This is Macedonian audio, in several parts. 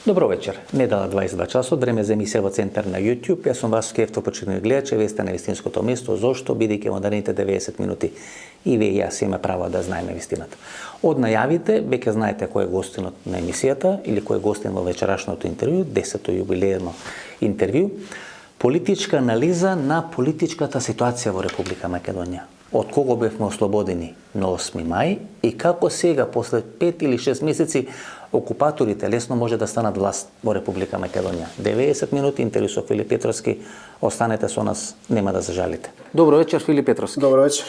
Добро вечер. Недела 22 часот, време за емисија во Центар на YouTube. Јас сум Васко Кефто, почитувани гледачи, вие сте на вистинското место. Зошто? Бидејќи во наредните 90 минути и вие и јас имаме право да знаеме вистината. Од најавите, веќе знаете кој е гостинот на емисијата или кој е гостин во вечерашното интервју, 10-то јубилејно интервју. Политичка анализа на политичката ситуација во Република Македонија. Од кого бевме ослободени на 8 мај и како сега, после 5 или 6 месеци, окупаторите лесно може да станат власт во Република Македонија. 90 минути интервју со Филип Петровски. Останете со нас, нема да зажалите. Добро вечер, Филип Петровски. Добро вечер.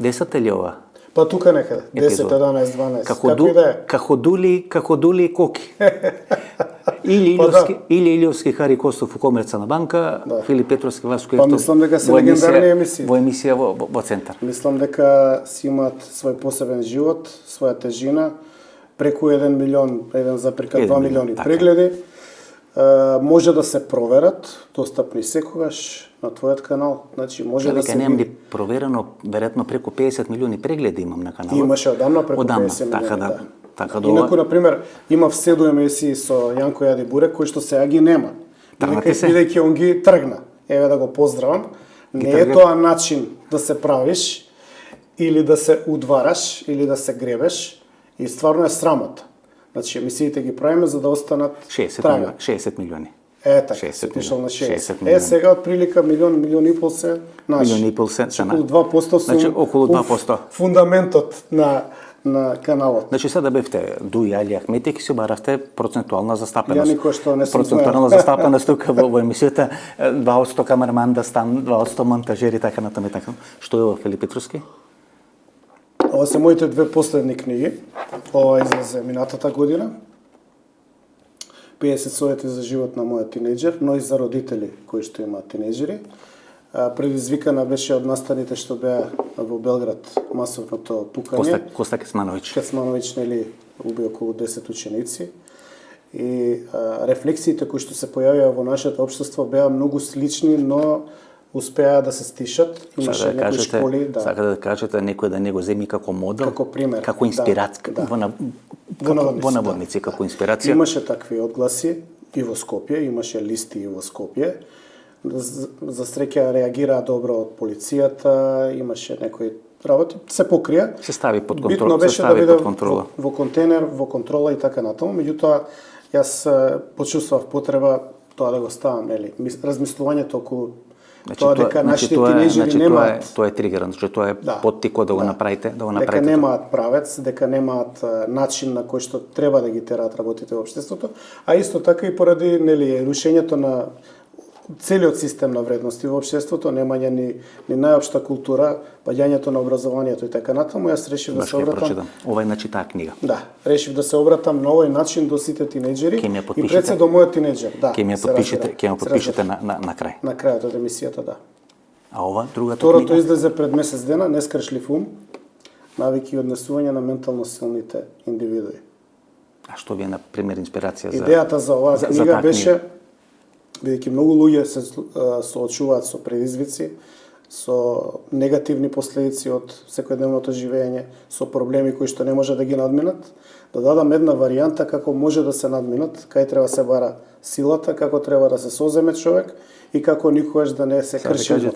10 ли ова? Па тука некаде. 10, 11, 12. Како и да е. Како дули и коки. Или Илиовски Хари Костов у Комерцна банка, да. Филип Петровски, Васко Кефто. Па мислам дека се легендарни емисии. Во емисија во Центар. Мислам дека си имаат свој посебен живот, своја тежина, преку 1 милион, 1,2 милиони прегледи. Може да се проверат, достапни секогаш на твојот канал. Значи може да се немам ли проверено, веројатно преку 50 милиони прегледи имам на каналот. Имаше одамна преку 50 милиони. Така да. Инаку, например, има вседу емисии со Јанко Јади Бурек, кои што сега ги нема. Бидејќи он ги тргна. Еве да го поздравам. Не е тоа начин да се правиш, или да се удвараш, или да се гребеш. И стварно е срамота. Значи, емисиите ги правиме за да останат 60 милиони. Така, се пишал на 60. Сега од прилика милион и пол се наши. Милион и пол се на. Околу 2% значи, околу 2%. Фундаментот на каналот. Значи сега да бевте Дуја или Ахмети, ки си баравте процентуална застапеност. Ја никој што не сум процентуална застапеност тука во емисијата, 2% камерман да стан, 2% монтажери, така натаму и така. Што е ова, Филип Петровски? Ова се моите две последни книги. Ова излезе минатата година. 50 совети за живот на мојот тинејџер, но и за родители кои што имаат тинејџери. Предизвикана беше од настаните што беа во Белград масовното пукање. Коста Кецмановиќ. Кецмановиќ, нели, уби околу 10 ученици. И рефлексиите кои што се појавија во нашето општество беа многу слични, но успеа да се стишат. Имаше некои школи, да. Сака да кажете некој да не го земи како модел, како пример, како инспирација, да. Во наводници, како инспирација. Имаше такви одгласи и во Скопје, имаше листи и во Скопје. За среќа реагираа добро од полицијата, имаше некои работи, се покрија. Се стави под контрола. Битно беше да биде во контейнер, во контрола и така натаму. Меѓутоа, јас почувствував потреба тоа да го ставам, нели, размислувањето околу тоа дека нашите тинејџери немаат. Тоа е тригеран, што тоа е поттико да го направите, Дека немаат правец, дека немаат начин на кој што треба да ги тераат работите во општеството, а исто така и поради, нели, рушењето на целиот систем на вредности во општеството, немање ни најопшта култура, паѓањето на образованието и така натаму, јас решив да се обратам. Ова е значи таа книга. Да, решив да се обратам на овој начин до сите тинејџери и пред се до мојот тинејџер. Да. Ќе ја подпишете на крај. На крајот од емисијата, да. А ова другата книга? Второто излезе пред месец дена, Нескрешлив ум, навики и однесување на ментално силните индивидуи. А што ви е, на пример, инспирација за идејата за оваа книга беше, бидејќи многу луѓе се соочуваат со предизвици, со негативни последици од секојдневното живење, со проблеми кои што не може да ги надминат, да дадам една варијанта како може да се надминат, кај треба се бара силата, како треба да се соземе човек и како никогаш да не се крши.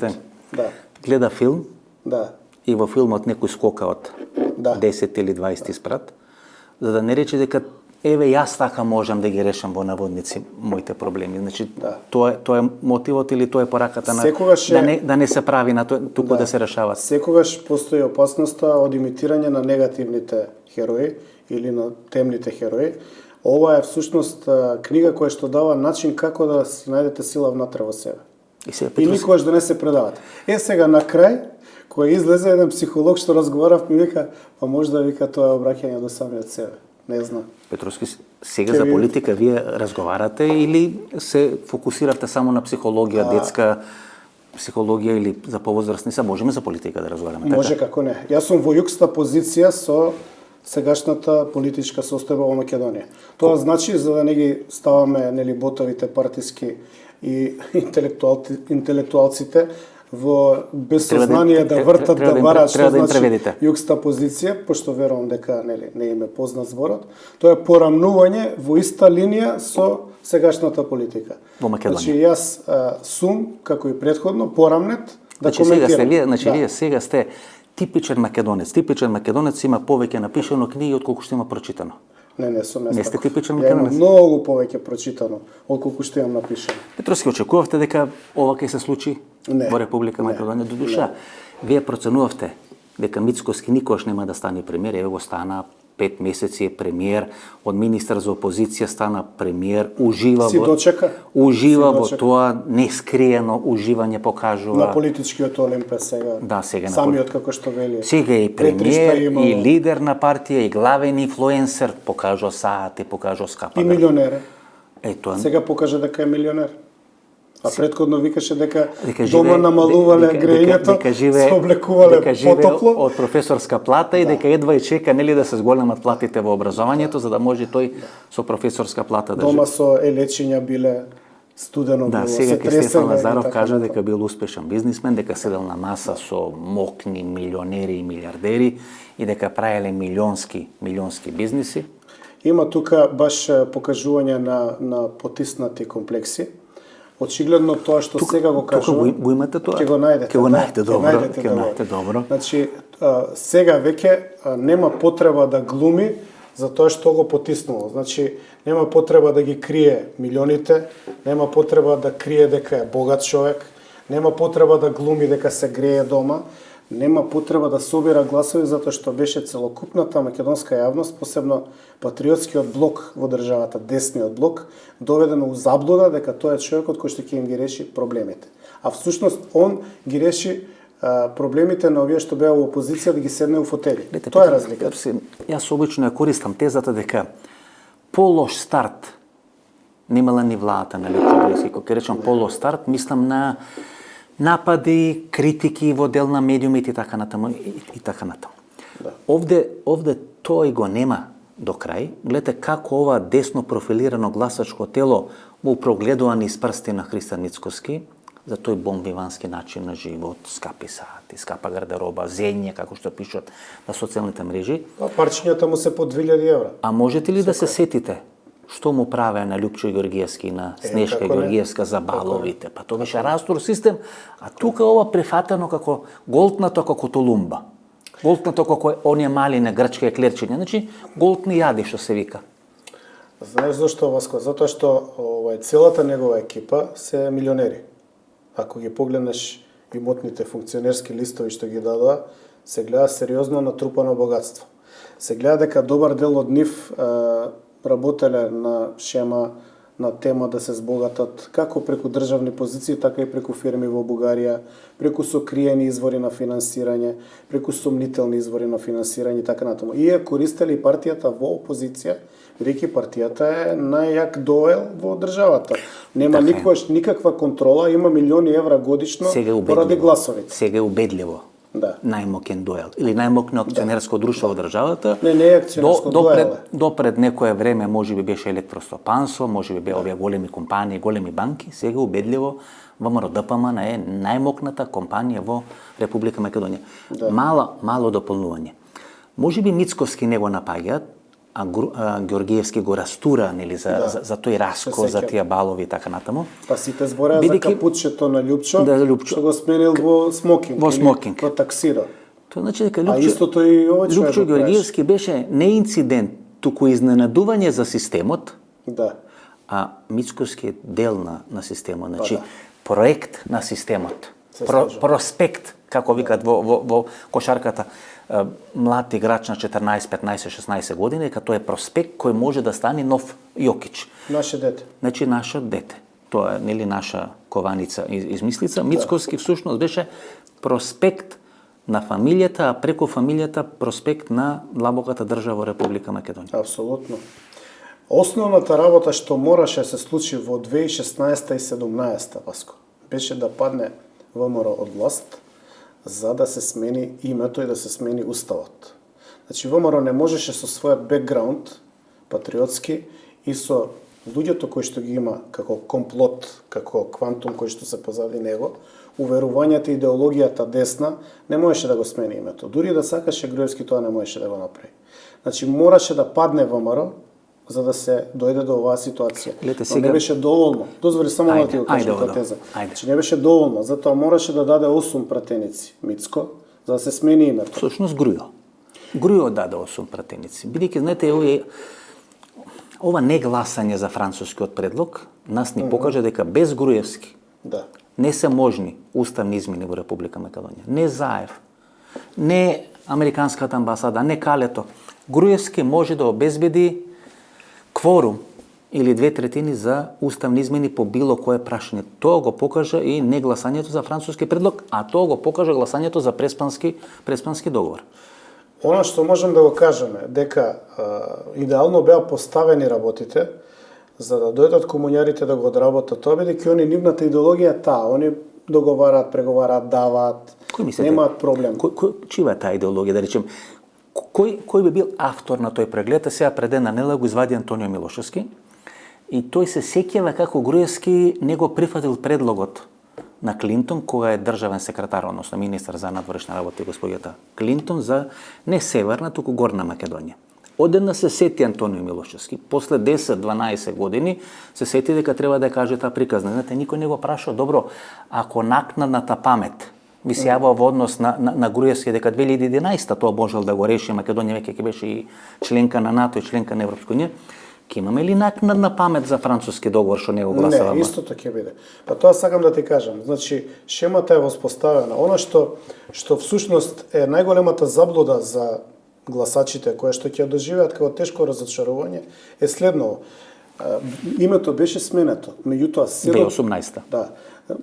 Да. Гледа филм, да. И во филмот некој скока од 10 или 20 спрат, за да не рече дека еве јас така можам да ги решам во наводници моите проблеми. Значи тоа е мотивот или тоа е пораката на да не се прави на туку да се решават. Секогаш постои опасноста од имитирање на негативните херои или на темните херои. Ова е всушност книга која што дава начин како да си најдете сила внатре во себе. И никогаш да не се предавате. Сега на крај, кој излезе еден психолог што разговарав, ми вика, па можда вика тоа е обраќање до самиот себе. Не знам. Петровски, сега за политика вие разговарате или се фокусиравте само на психологија, детска психологија или за повозрастни? Са можеме за политика да разговараме, така? Може, како не. Јас сум во јукста позиција со сегашната политичка состојба во Македонија. Тоа значи за да не ги ставаме, нели, ботовите партиски и интелектуалците без сознание да вртат, да барат што значи преведите. јукста позиција, пошто верувам дека не им е познат зборот. Тоа е порамнување во иста линија со сегашната политика. Во Македонија. Значи јас сум како и претходно порамнет да Значи вие сега сте типичен македонец. Типичен македонец има повеќе напишано книги отколку што има прочитано. Не сум Не сте типичен македонец. македонец. Многу повеќе прочитано отколку што имам напишано. Петровски, очекувавте дека ова ќе се случи во Република Македонија? До душа, вие проценувавте дека Мицкоски никогаш нема да стане премиер, еве го стана 5 месеци е премиер, од министар за опозиција стана премиер, ужива во тоа нескриено уживање покажува на политичкиот олимпиад сега. Да, сега самиот како што вели. Сега е и премиер, и лидер на партија, и главен инфлуенсер, покажува саати, покажува скапа. И милионер. Ето. Сега покажа дека е милионер. А предходно викаше дека дома намалувале грејето, се облекувале потопло од професорска плата и дека едва и чека нели да се зголемат платите во образованието за да може тој со професорска плата да дома со елечиња биле студено било. Да, сега ке Стефан Лазаров кажа дека бил успешен бизнисмен, дека седел на маса со мокни милионери и милиардери и дека правеле милионски бизниси. Има тука баш покажување на потиснати комплекси. Очигледно тоа што сега го кажувам. Тука го имате тоа? Ќе го најдете. Добро. Значи, сега веќе нема потреба да глуми за тоа што го потиснало. Значи, нема потреба да ги крие милионите, нема потреба да крие дека е богат човек, нема потреба да глуми дека се грее дома, нема потреба да собира гласови затоа што беше целокупната македонска јавност, посебно патриотскиот блок во државата, десниот блок, доведено у заблуда дека тоа е човекот кој што ќе им ги реши проблемите. А всушност он ги реши проблемите на овие што беа во опозиција да ги седне у фотели. Тоа е разлика. Јас обично ја користам тезата дека полош старт немала ни владата на Лјупчо. Кога речам полош старт, мислам на напади, критики во дел на медиумите и така натаму и така натаму. Да. Овде тој го нема до крај. Гледате како ова десно профилирано гласачко тело му прогледува низ прсти на Христијан Мицкоски за тој бомбивански начин на живот, скапи сати, скапа гардероба, зење, како што пишат на социјалните мрежи. А парчињата му се по 2000 евра. А можете ли да се сетите што му правеа на Лјупчо Ѓоргиевски, на Снежка Ѓоргиевска за баловите? Па тоа беше растор систем, а тука ова префатено како голтнато како Толумба. Голтнато како оние мали на грчки еклерчиња. Значи, голтни јади, што се вика. Знаеш зашто, Васко? Затоа што целата негова екипа се милионери. Ако ги погледнеш имотните функционерски листови што ги дадоа, се гледа сериозно натрупано богатство. Се гледа дека добар дел од нив работеле на шема на тема да се збогатат како преку државни позиции, така и преку фирми во Бугарија, преку сокриени извори на финансирање, преку сомнителни извори на финансирање и така натаму. И ја користели партијата во опозиција, бидејќи партијата е најјак доел во државата. Нема никаква контрола, има милиони евра годишно поради гласовите. Сега е убедливо. Да. Најмокен дуел или најмокно акционерско друштво во државата. Не е акционерско дуел. Допред некое време можеби беше електростопанство, можеби беа овие големи компании, големи банки, сега убедливо ВМРО ДПМН е најмокната компанија во Република Македонија. Да. Мало дополнување. Можеби Мицковски не го напаѓаат, а Ѓоргиевски го растура нели за тој раскол, за тие балови и така натаму. Па сите збореа за капутчето на Лјупчо, што го сменил во смокинг. Во смокинг. Во таксиро. Тоа значи дека истото и овој човек. Лјупчо Ѓоргиевски беше не инцидент, туку изненадување за системот. Да. А Мицковски е дел на системот, значи проект на системот. Проспект, како викат во кошарката. Млад играч на 14, 15, 16 години, като е проспект кој може да стане нов Јокич. Наше дете. Значи, наше дете. Тоа е, нели, наша кованица измислица. Мицковски всушност беше проспект на фамилијата, а преку фамилијата проспект на длабоката држава Република Македонија. Апсолутно. Основната работа што мораше се случи во 2016 и 2017, Васко, беше да падне ВМРО од власт, за да се смени името и да се смени уставот. Значи, ВМРО не можеше со својот бекграунд, патриотски, и со луѓето кои што ги има како комплот, како квантум кој што се позади него, уверувањата и идеологијата десна, не можеше да го смени името. Дури да сакаше Груевски, тоа не можеше да го направи. Значи, мораше да падне ВМРО, за да се дојде до оваа ситуација. Но не беше доволно. Дозволи само да ти го кажам таа теза. Значи, не беше доволно, затоа мораше да даде 8 пратеници Мицко, за да се смени името. Всушност Грујо. Грујо даде 8 пратеници. Бидејќи, знаете, ова негласање за францускиот предлог нас ни покажа дека без Груевски не се можни уставни измени во Република Македонија. Не Заев, не Американската амбасада, не Калето. Груевски може да обезбеди кворум или 2/3 за уставни измени по било кое прашање. Тоа го покажа и не гласањето за француски предлог, а тоа го покажа гласањето за преспански договор. Она што можем да го кажеме, дека идеално беа поставени работите, за да дојдат комуњарите да го одработат тоа, бидејќи они нивната идеологија е таа, они договараат, преговараат, даваат, немаат проблем. Чива е таа идеологија, да речем, кој би бил автор на тој преглед? Сега пред една недела го извади Антонио Милошевски и тој се сеќава како Груевски не го прифатил предлогот на Клинтон, кога е државен секретар, односно министар за надворешни работи, господјата Клинтон, за не Северна, туку Горна Македонија. Одедна се сети Антонио Милошевски, после 10-12 години се сети дека треба да каже таа приказна. Знаете, никој не го праша, добро, ако накнадната памет ви се јава во однос на Груевски дека 2011 тоа можел да го реши, Македонија веќе ќе беше и членка на НАТО и членка на Европска унија, ќе имаме ли накнадна памет за француски договор што не го гласаваме? Не, истото ќе биде. Па тоа сакам да ти кажам. Значи, шемата е воспоставена. Она што всушност е најголемата заблуда за гласачите кои што ќе доживеат како тешко разочарување е следново. Името беше сменето. Меѓутоа 2018. Да.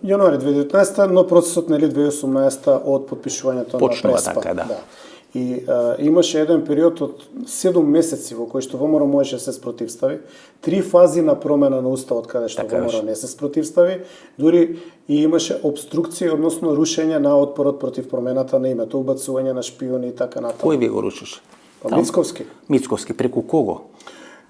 Јануари 2019, но процесот нели 2018 од подпишувањето на Преспа. Така, да. И имаше еден период од 7 месеци во кој што ВМРО можеше да се спротивстави, 3 фази на промена на уставот каде што ВМРО не се спротивстави, дури и имаше обструкција, односно рушење на отпорот против промената на името, убацување на шпиони и така натаму. Кој ви го рушеше? Мицковски. Мицковски, преку кого?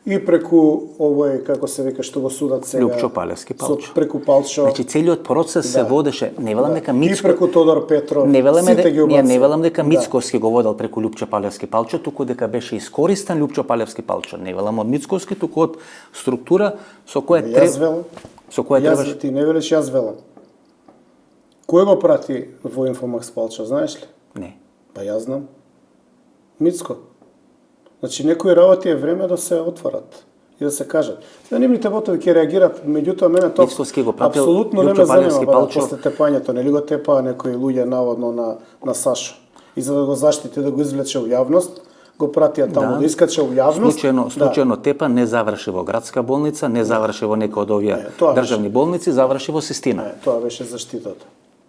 И преку овој, како се вика, што го судат сега. Лјупчо Палевски Палчо. Преку Палчо. Значи целиот процес се водеше, не велам дека Мицко. И преку Тодор Петров. Не велам дека Мицковски го водел преку Лјупчо Палевски Палчо, туку дека беше искористен Лјупчо Палевски Палчо. Не велам од Мицковски, туку од структура со која требаше. Ти не велиш, јас велам. Кој го прати во Инфомакс Палчо, знаеш ли? Не. Па јас знам. Мицко. Значи, некои работи е време да се отворат и да се кажат. Нивните ботови ќе реагират, меѓутоа мене тоа апсолутно не ме занима после тепањето, нели го тепаа некои луѓе наводно на Сашо. И за да го заштити, да го извлече во јавност, го пратија таму да искаче во јавност. Случајно тепа не заврши во градска болница, не заврши во некој од овие државни болници, заврши во Систина. Тоа беше заштитата,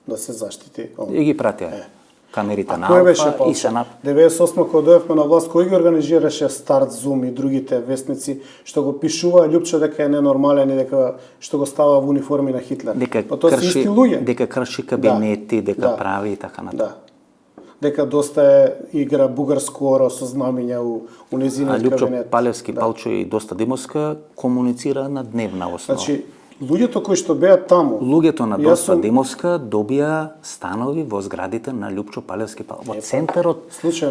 да се заштити. И ги пратија. Камерите на Алфа и Сенап. 98 кога дојавме на власт, кој ги организираше Старт, Зум и другите вестници што го пишуваа Лјупчо дека е ненормален и дека што го става во униформи на Хитлер. Дека крши кабинети, дека прави и така натаму. Дека доста игра бугарско оро со знамиња у незиниот кабинет. Лјупчо Палевски Палчо и Доста Димовска комуницира на дневна основа. Значи, луѓето кои што беа таму... Луѓето на Доста Димовска добија станови во зградите на Лјупчо Палевски Палчо.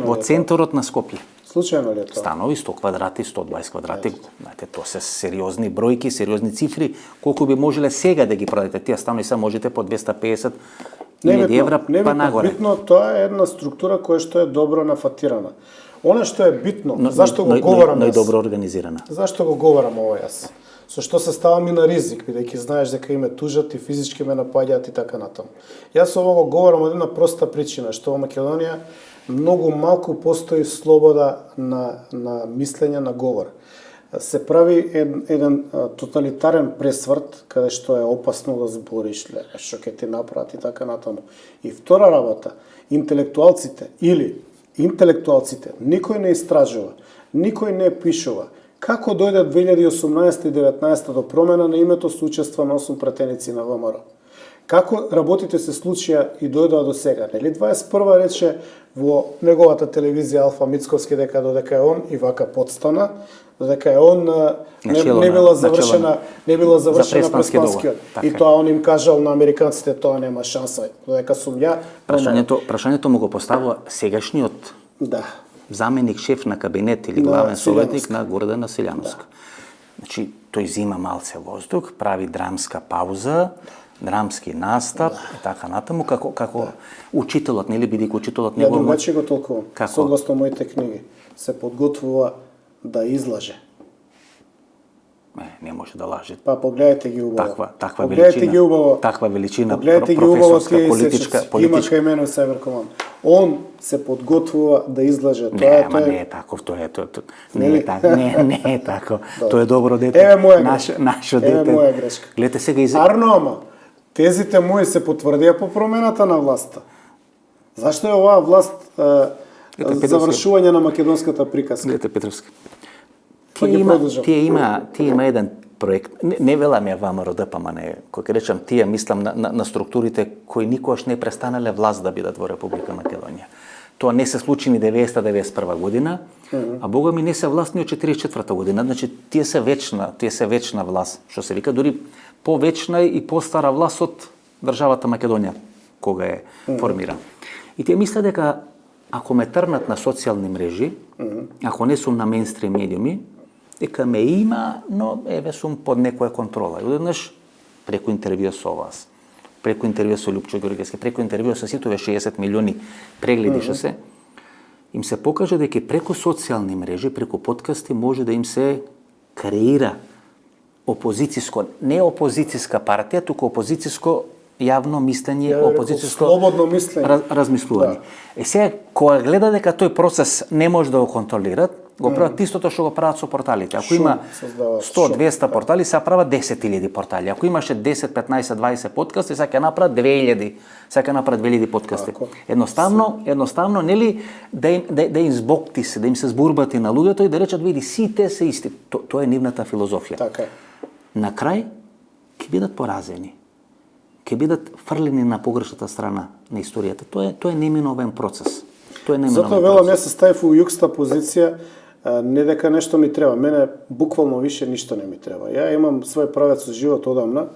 Во центарот на Скопје. Случајно ли е тоа? Станови 100 квадрати, 120 квадрати. Знаете, тоа се сериозни бројки, сериозни цифри. Колку би можеле сега да ги продадете тие станови, се можете по 250 000 евра па нагоре. Битно, тоа е една структура која што е добро нафатирана. Она што е битно, зашто го говорам јас? Најдобро организирана. Зашто го говорам ова јас? Со што се ставам и на ризик, бидејќи знаеш дека име тужат и физички ме напаѓаат и така натаму. Јас ово го говорам од една проста причина, што во Македонија многу малку постои слобода на мислење, на говор. Се прави еден тоталитарен пресврт, каде што е опасно да збориш, што ќе ти направат и така натаму. И втора работа, интелектуалците никој не истражува, никој не пишува. Како дојде 2018 и 2019 до промена на името со учество на 8 пратеници на ВМРО? Како работите се случија и дојдоа до сега? Нели 21 рече во неговата телевизија Алфа Мицковски додека е он и вака подстана, додека е он не била завршена преспанскиот. И тоа он им кажал на американците, тоа нема шанса, додека сум ја. Прашањето му го поставува сегашниот заменик шеф на кабинет или главен советник на Гордана Силјановска. Значи, тој зима малце воздух, прави драмска пауза, драмски настап и така натаму, како учителот, нели, бидејќи учителот него... Ја другачи го толкувам. Согласно моите книги, се подготвува да излаже. Не може да лаже. Па погледайте ги убаво. Таква величина професорска, политичка. Има кај мене Север Команд. Он се подготвува да излаже. Не е тако, тоа е тако. Тоа е добро дете. Еве моја грешка. Гледате сега Арно, ама тезите мои се потврдија по промената на власта. Зашто е оваа власт завршување на македонската приказка? Гледате Петровски. Тие има еден проект, не велам ја ВМРО ДПМН, кој речам тие, мислам на структурите кои никогаш не престанале власт да бидат во Република Македонија. Тоа не се случи ни 90-91 година, а бога ми не се власт ни од 44 година, значи тие се вечна власт, што се вика, дури повечна и постара власт од државата Македонија, кога е формирана. И тие мислат дека ако ме трнат на социјални мрежи, ако не сум на мејнстрим медиуми, дека ме има, но еве сум под некоја контрола. И одеднаш преку интервју со вас, преку интервју со Лупчо Ѓорѓевски, преку интервју со сите 60 милиони прегледи што се, им се покажа дека преку социјални мрежи, преку подкасти може да им се креира опозицијско, не опозицијска партија, туку опозицијско јавно мислење, опозицијско слободно мислење, размислување. Сега кога гледа дека тој процес не може да го контролират, го прават истото што го прават со порталите. Ако има 100-200 портали, се прават 10.000 портали. Ако имаше 10, 15, 20 подкасти, сега ќе направат 2000. Сега ќе направат 2000 подкасти. Едноставно, нели да им збокти се, да им се збурбати на луѓето и да речат види сите се исти. Тоа е нивната филозофија. Така е. На крај ќе бидат поразени. Ќе бидат фрлени на погрешната страна на историјата. Тоа е неминовен процес. Затоа велам, јас се ставив у јукста позиција, не дека нешто ми треба. Мене буквално више ништо не ми треба. Ја имам свој правец со живот одамна,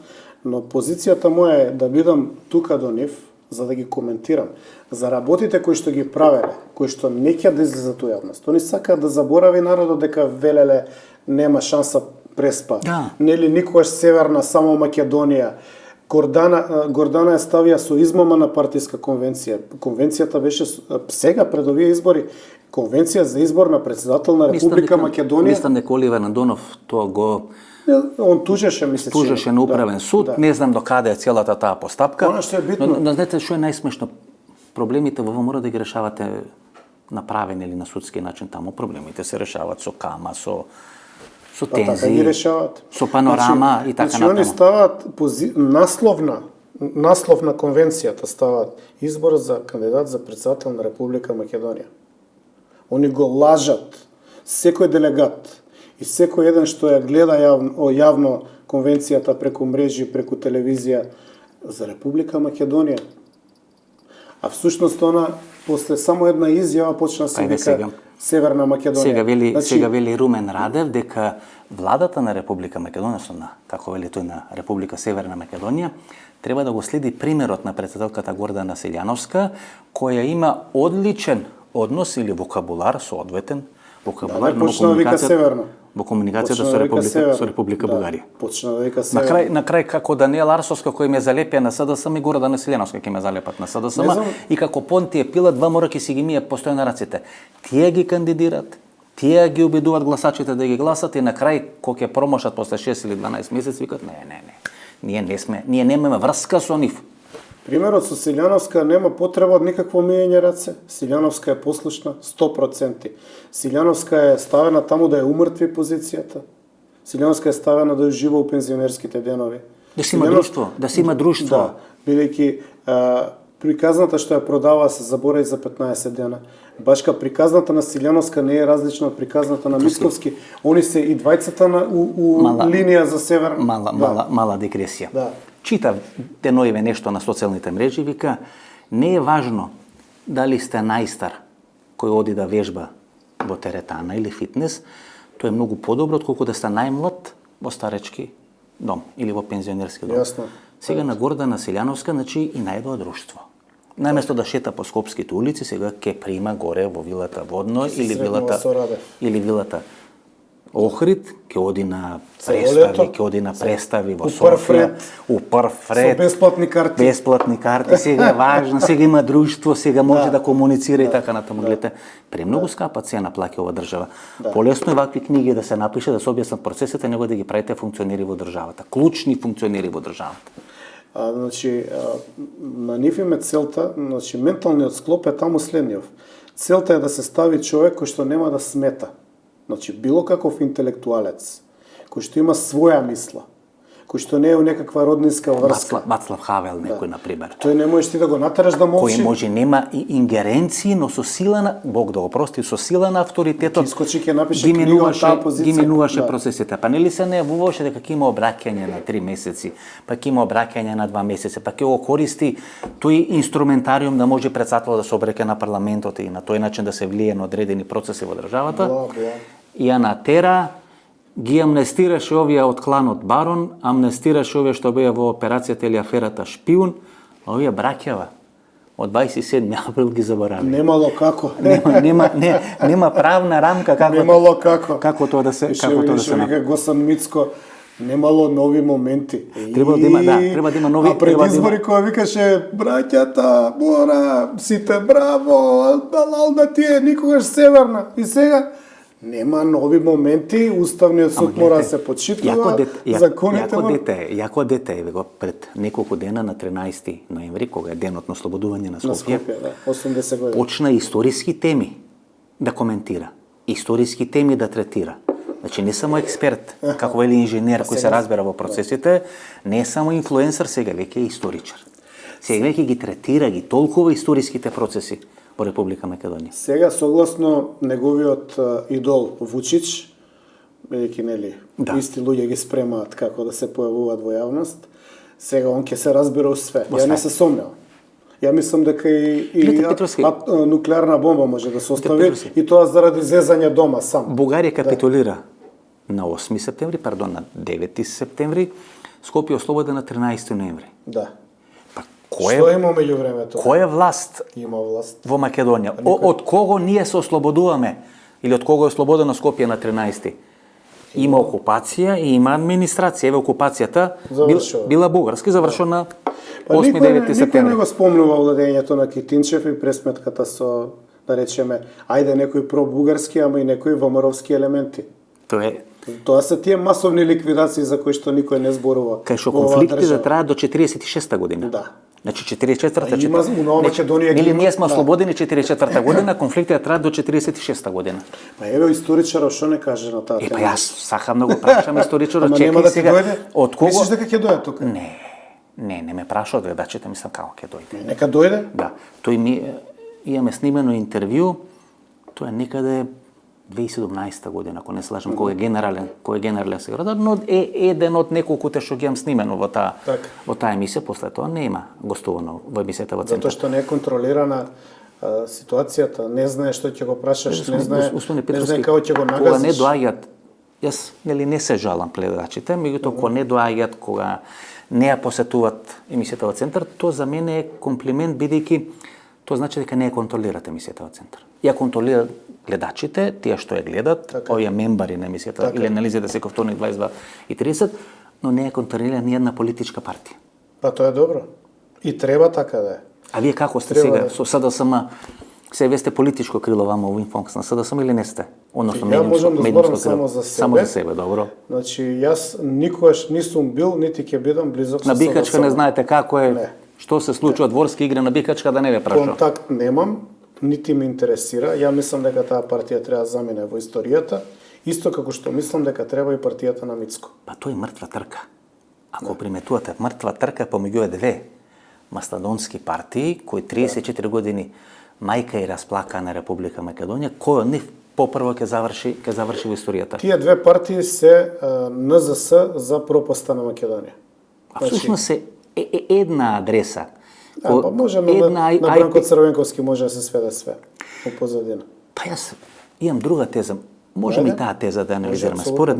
но позицијата моја е да бидам тука до нив, за да ги коментирам. За работите кои што ги правеле, кои што не ќе да излезат у јавност. Они сакаат да заборави народот дека велеле нема шанса преспа. Нели никогаш Северна, само Македонија. Гордана ја ставија со измама на партиска конвенција. Конвенцијата беше сега пред овие избори, конвенција за избор на председател на Република Македонија. Мислам дека Оливер Андонов тоа го он тужеше, мислам. Тужеше на управен суд, не знам до каде е целата таа постапка. Она што е битно. Но знаете што е најсмешно? Проблемите во мора да ги решавате направен или на судски начин, таму проблемите се решаваат со кама, со тензии, со панорама и така натаму. Они стават наслов на конвенцијата стават избор за кандидат за председател на Република Македонија. Они го лажат секој делегат и секој еден што ја гледа јавно конвенцијата преку мрежи, преку телевизија за Република Македонија. А всушност она после само една изјава почна се вика Северна Македонија. Сега вели Румен Радев дека владата на Република Македонија, како вели тој на Република Северна Македонија, треба да го следи примерот на председателката Гордана Силјановска, која има одличен однос или вокабулар, соодветен вокабулар во комуникацијата со Република Бугарија. Почна да вика Северна. На крај како Даниел Арсовска кој ме залепија на СДСМ и Гордана Силјановска ќе ме залепат на СДСМ и како Понтие Пилат два мора ќе си ги мие постојано раците. Тие ги кандидират, тие ги убедуваат гласачите да ги гласат и на крај кога ќе промошат после 6 или 12 месеци викат ние немаме врска со нив. Примерот со Силјановска нема потреба од никакво миење раце. Силјановска е послушна 100%. Силјановска е ставена таму да ја умртви позицијата. Силјановска е ставена да ужива у пензионерските денови. Да си има друштво. Да, бидејќи приказната што ја продава се заборави за 15 дена. Башка приказната на Силјановска не е различна од приказната на Мицковски. Они се и двајцата у линија за север. Мала дегресија. Да. Читав деноиве нешто на социјалните мрежи, вика, не е важно дали сте најстар кој оди да вежба во теретана или фитнес, тоа е многу подобро отколку да сте најмлад во старечки дом или во пензионерски дом. Јасно. Сега на Гордана Силјановска, значи и најдоа друштво. Наместо да шета по скопските улици, сега ќе прима горе во вилата Водно или вилата Охрид, ќе оди на представи, во Софија, у прв ред, со бесплатни карти. Сега е важно, сега има друштво, сега може да комуницира и така натаму. Гледате, премногу скапа цена плаќа ова држава. Полесно е вакви книги да се напише, да се објаснат процесите, него да ги правите функционери во државата, клучни функционери во државата. Значи, на нив име целта, значи, менталниот склоп е таму следниот. Целта е да се стави човек кој што нема да смета. Значи, било каков интелектуалец, кој што има своја мисла, кој што не е у некаква роднинска врска. Вацлав Хавел, некој, например. Тој не можеш ти да го натераш да молчи. Кој може нема и ингеренции, но со сила на, Бог да го прости, со сила на авторитетот, искочи ќе напише книга од таа позиција. Ги минуваше процесите. Па нели се најавуваше дека ќе има обраќање на 3 месеци, па ќе има обраќање на 2 месеци, па ќе го користи тој инструментариум да може председателот да се обраќа на парламентот и на тој начин да се влие на одредени процеси во државата. И ја натера, ги амнестираше овие од кланот Барон, амнестираше овие што беа во операцијата или аферата Шпиун, а овие браќава од 27 април ги заборави. Немало како. Нема правна рамка како тоа да се направи. Госан Мицко, немало нови моменти. Треба да има нови. А пред избори кога викаше браќата, мора, сите браво, балалда тие никогаш северна. И сега нема нови моменти, уставниот суд мора да се почитува, законите Јако дете, еве го пред неколку дена на 13 ноември, кога е денот на ослободување на Скопје, 80 години. Почна историски теми да коментира, историски теми да третира. Значи не само експерт, како вели инженер кој се разбира во процесите, не е само инфлуенсер, сега веќе е историчар. Сега веќе ги третира, ги толкува историските процеси во Република Македонија. Сега, согласно неговиот идол Вучич, бидејќи нели исти луѓе ги спремаат како да се појавуваат во јавност, сега он ќе се разбира све. Ја не се сомневам. Ја мислам дека и нуклеарна бомба може да се остави и тоа заради зезање дома сам. Бугарија капитулира на 8 септември, на 9 септември, Скопје ослободен на 13 ноември. Да. Што има меѓу времето? Која власт има власт во Македонија? Од кого ние се ослободуваме? Или од кого е ослободено Скопје на 13? Има окупација и има администрација. Еве окупацијата била бугарска, завршена на 8-9 септември. Никој не го спомнува владењето на Китинчев и пресметката со, да речеме, ајде некои пробугарски, ама и некои ВМРО-вски елементи. Тоа се тие масовни ликвидации за кои што никој не зборува. Кај што конфликтите да траат до 46-та година. Да. Значи 44-та. Македонија ние сме ослободени 44-та година, конфликтите траат до 46-та година. Па еве историчарот што не каже на таа тема. Па јас сакам да го прашам историчарот, чекај сега. Од кого? Мислиш дека ќе дојде тука? Не ме праша од гледачите, мислам како ќе дојде. Нека дојде? Да. Тој имаме снимено интервју, тоа е некаде 2017 година, ако не се лажам, кој е генерален секретар, но е еден од неколкуте што ги имам снимено во таа емисија, после тоа нема гостувано во емисијата во центар. Затоа што не е контролирана ситуацијата, не знае што ќе го прашаш, не знае како ќе го нагазиш. Кога не доаѓаат, јас не се жалам гледачите, меѓутоа кога не доаѓаат, кога не ја посетуваат емисијата во центар, тоа за мене е комплимент, бидејќи тоа значи дека не ја контролирате емисијата во центар. Ја контролираат гледачите, тие што ја гледат, овие мембари на емисијата или анализите секој вторник 22:30, но не ја контролира ни една политичка партија. Па тоа е добро. И треба така да е. А вие како сте сега со СДСМ? Се ве сте политичко крило вама во Инфонкс на СДСМ или не сте? Односно ја можам да зборам само за себе. Само за себе, добро. Значи јас никогаш не сум бил нити ќе бидам близок со на Бикачка, не знаете како е. Не. Што се случува дворски игри на Бикачка, да не ве прашам. Контакт немам, нити ме интересира. Ја мислам дека таа партија треба да замине во историјата, исто како што мислам дека треба и партијата на Мицко. Па тоа е мртва трка. Ако приметувате, мртва трка помеѓу две мастодонски партии кои 34 години мајка и расплака на Република Македонија, кој од нив попрво ќе заврши во историјата? Тие две партии се НЗС за пропаста на Македонија. А всушност е една адреса. Па може на Бранко Црвенковски може да се сведе све во позадина. Па јас имам друга теза. Можеме и таа теза да анализираме. Според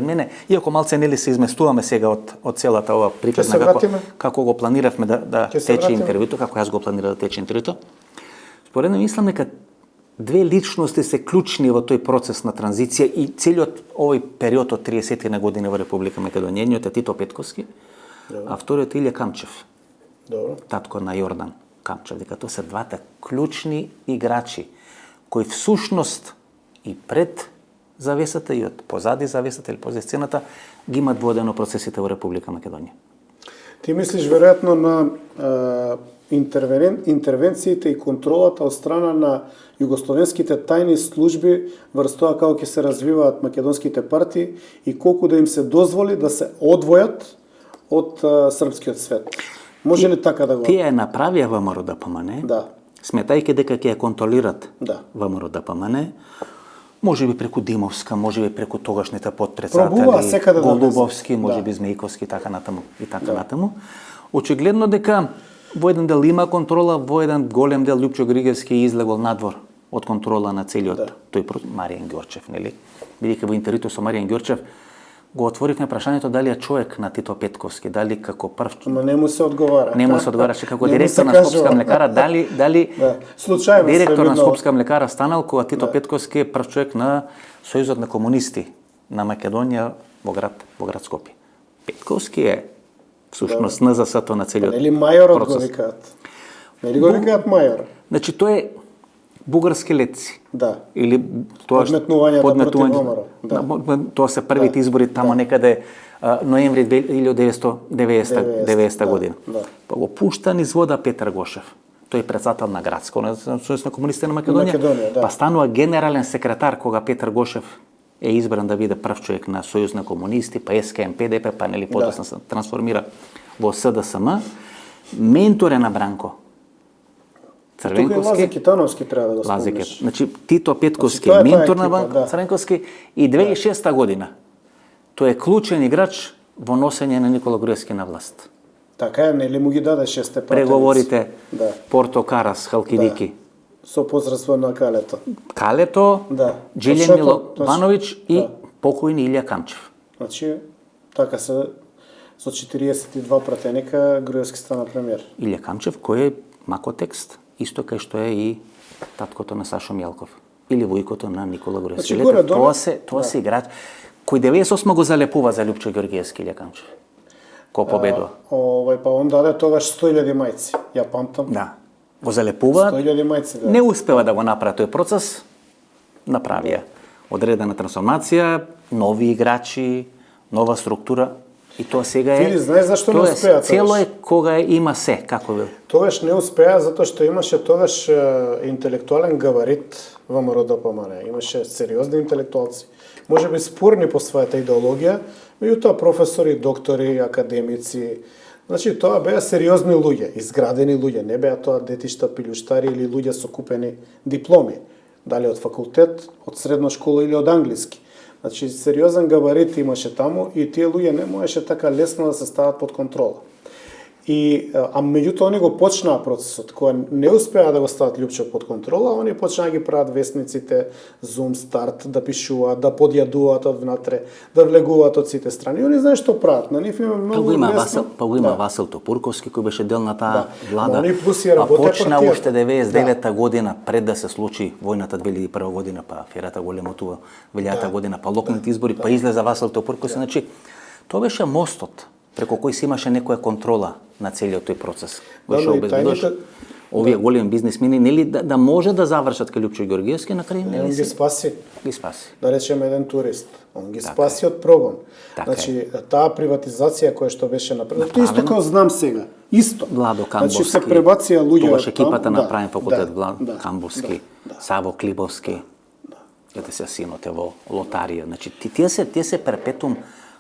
мене, иако малце нели се изместуваме сега од целата ова приказна како го планиравме да тече интервјуто, како јас го планирав да тече интервјуто. Според мене мислам дека две личности се клучни во тој процес на транзиција и целиот овој период од 30 на години во Република Македонија. Едниот е Тито Петковски, а вториот е Илија Камчев. Добро. Татко на Јордан Камчев. Дека тоа се двата клучни играчи кои всушност и пред завесата и од позади завесата или позади сцената ги имат водено процесите во Република Македонија. Ти мислиш веројатно на интервенциите и контролата од страна на југословенските тајни служби врз тоа како ќе се развиваат македонските партии и колку да им се дозволи да се одвојат од српскиот свет. Може ли така да го? Тие направија ВМРО ДПМН, да, сметајќи дека ќе ја контролират да, ВМРО ДПМН, може би преку Димовска, може би преку тогашните подпредседатели, Голубовски, може би Змејковски, така натаму и така натаму. Очигледно дека во еден дел има контрола, во еден голем дел Лјупчо Григевски излегол надвор од контрола на целиот тој Маријан Ѓорчев, нели? Бидејќи во интервјуто со Маријан Ѓорчев го отворивме прашањето дали е човек на Тито Петковски, дали како прв. Ама не му се одговара. Не му се одговараше како директор на Скопска млекара, дали случајно директор на Скопска млекара станал кога Тито Петковски е прв човек на Сојузот на комунисти на Македонија во град Скопје. Петковски е всушност НЗС-то на целиот процес. Нели мајорот го викаат? Нели го викаат мајор? Значи тој е бугарски летци. Да. Или тоа подметнувањето. Тоа се првите избори тамо некаде ноември 1990 година. Па го пушта низ вода Петар Гошев. Тој е председател на градско на Сојуз на комунистите на Македонија. Па станува генерален секретар кога Петар Гошев е избран да биде прв човек на Сојуз на комунисти, па СКМ, ПДП, па нели подоцна се трансформира во СДСМ. Ментор е на Бранко Црвенковски. Лазе Китановски треба да го спомниш. Значи Тито Петковски е ментор на Бранко Црвенковски и 2006 година тој е клучен играч во носење на Никола Груевски на власт. Така е, нели му ги даде 6 пратеници. Преговорите Порто Карас, Халкидики. Со посредство на Калето. Калето, Джилјан Миловановиќ и покојни Илија Камчев. Значи, така се со 42 пратеника Груевски стана премиер. Илија Камчев кој е макотекст, исто кај што е и таткото на Сашо Мјалков или војкото на Никола Груевски. Значи, тоа се играч кој 98 го залепува за Лјупчо Ѓоргиевски Илија Камчев. Ко победува. Па он даде тогаш 100.000 мајци. Ја памтам. Да. Го залепува. 100.000 мајци, да. Не успева да го направи тој процес. Направија одредена трансформација, нови играчи, нова структура и тоа сега е. Фили, знаеш зашто не успеа? Цело е кога има се, како бил. Тогаш не успеа затоа што имаше тогаш интелектуален габарит во ВМРО ДПМН. Имаше сериозни интелектуалци. Може би спорни по својата идеологија, меѓутоа професори, доктори, академици. Значи тоа беа сериозни луѓе, изградени луѓе, не беа тоа детишта, пилјуштари или луѓе со купени дипломи, дали од факултет, од средна школа или од англиски. Значи сериозен габарит имаше таму и тие луѓе не можеше така лесно да се стават под контрола. А меѓутоа они го почнаа процесот, кога не успеа да го стават Лјупчо под контрола, они почнаа да ги прават вестниците, Zoom, Старт, да пишуваат, да подјадуваат од внатре, да влегуваат од сите страни. И они знаат што прават. На нив има многу лесно. Па го има Васил Топурковски кој беше дел на таа влада. А почна уште 99-та година пред да се случи војната 2001 година, па аферата големото 2000 година, па локалните избори, па излеза Васил Топурковски. Значи тоа беше мостот преку кој си имаше некоја контрола на целиот тој процес. Овие големи бизнисмени нели да може да завршат кај Лјупчо Ѓоргиевски, на крај нели ги спаси. Ги спаси. Да речеме еден турист, он ги спаси од прогон. Значи таа приватизација која што беше направена, исто како знам сега, исто. Владо Камбовски. Значи се пребација луѓе тогаш екипата на правен факултет Владо Камбовски, Саво Клибовски. Ете се синоте во лотарија. Значи тие се перпетум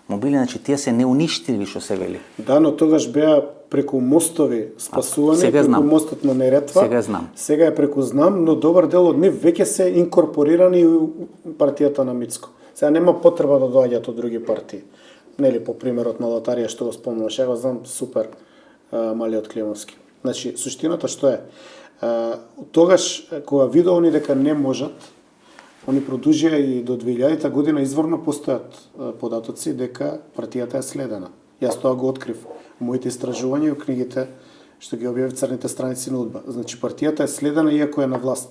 мобили, значи тие се неуништиви што се вели. Да, но тогаш беа преку мостови спасувани, преку мостот на Неретва. Сега знам. Сега е преку знам, но добар дел од нив веќе се инкорпорирани у партијата на Мицко. Сега нема потреба да доаѓаат од други партии. Нели по примерот на лотарија што го спомнуваш, ја го знам супер малиот Климовски. Значи, суштината што е? Тогаш, кога видео они дека не можат, они продолжија и до 2000 година изворно постојат податоци дека партијата е следена. Јас тоа го открив во моите истражувања и во книгите што ги објави црните страници на УДБА. Значи, партијата е следена иако е на власт.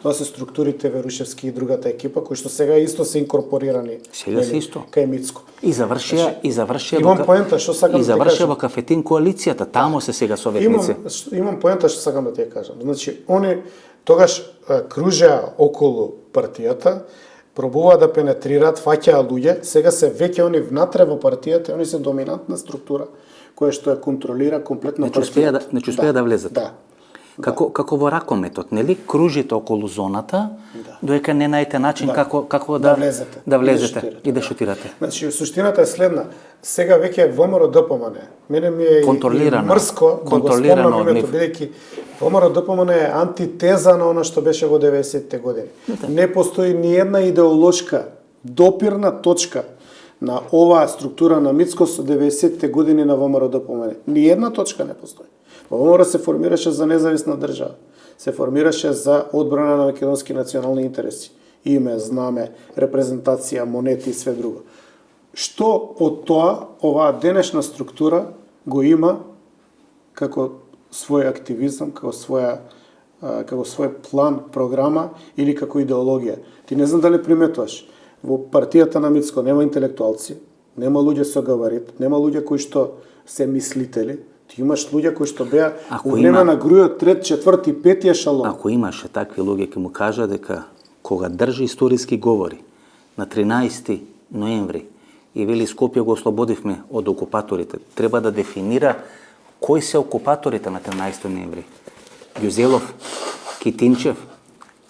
Тоа се структурите Верушевски и другата екипа, кои што сега исто се инкорпорирани. Сега се исто. Кај Мицко. И завршија имам поента што сакам да ти кажам. во кафетин коалицијата, тамо се сега советници. Имам поента што сакам да ти ја кажам. Значи, они тогаш кружеа околу партијата, пробуваа да пенетрираат, фаќаа луѓе, сега се веќе они внатре во партијата, они се доминантна структура која што ја контролира комплетно партијата. Не успеа да влезат. Да. Како во ракометот, нели? Кружите околу зоната, доека не најдете начин како да влезете и да шутирате. Значи, суштината е следна. Сега веќе ВМРО ДПМН. Мене ми е мрско да го спомнам името, бидејќи ВМРО ДПМН е антитеза на она што беше во 90-те години. Не постои ни една идеолошка допирна точка на оваа структура на Мицко со 90-те години на ВМРО ДПМН. Ни една точка не постои. ВМРО се формираше за независна држава. Се формираше за одбрана на македонски национални интереси. Име, знаме, репрезентација, монети и све друго. Што од тоа оваа денешна структура го има како свој активизам, како свој план, програма или како идеологија? Ти не знам дали приметуваш, во партијата на Мицко нема интелектуалци, нема луѓе со габарит, нема луѓе кои што се мислители. Ти имаш луѓе кои што беа во време на грујот 3, 4, 5 ешалон. Ако имаше такви луѓе, ќе му кажа дека кога држи историски говори на 13 ноември и вели Скопје го ослободивме од окупаторите, треба да дефинира кои се окупаторите на 13 ноември. Ѓузелов, Китинчев,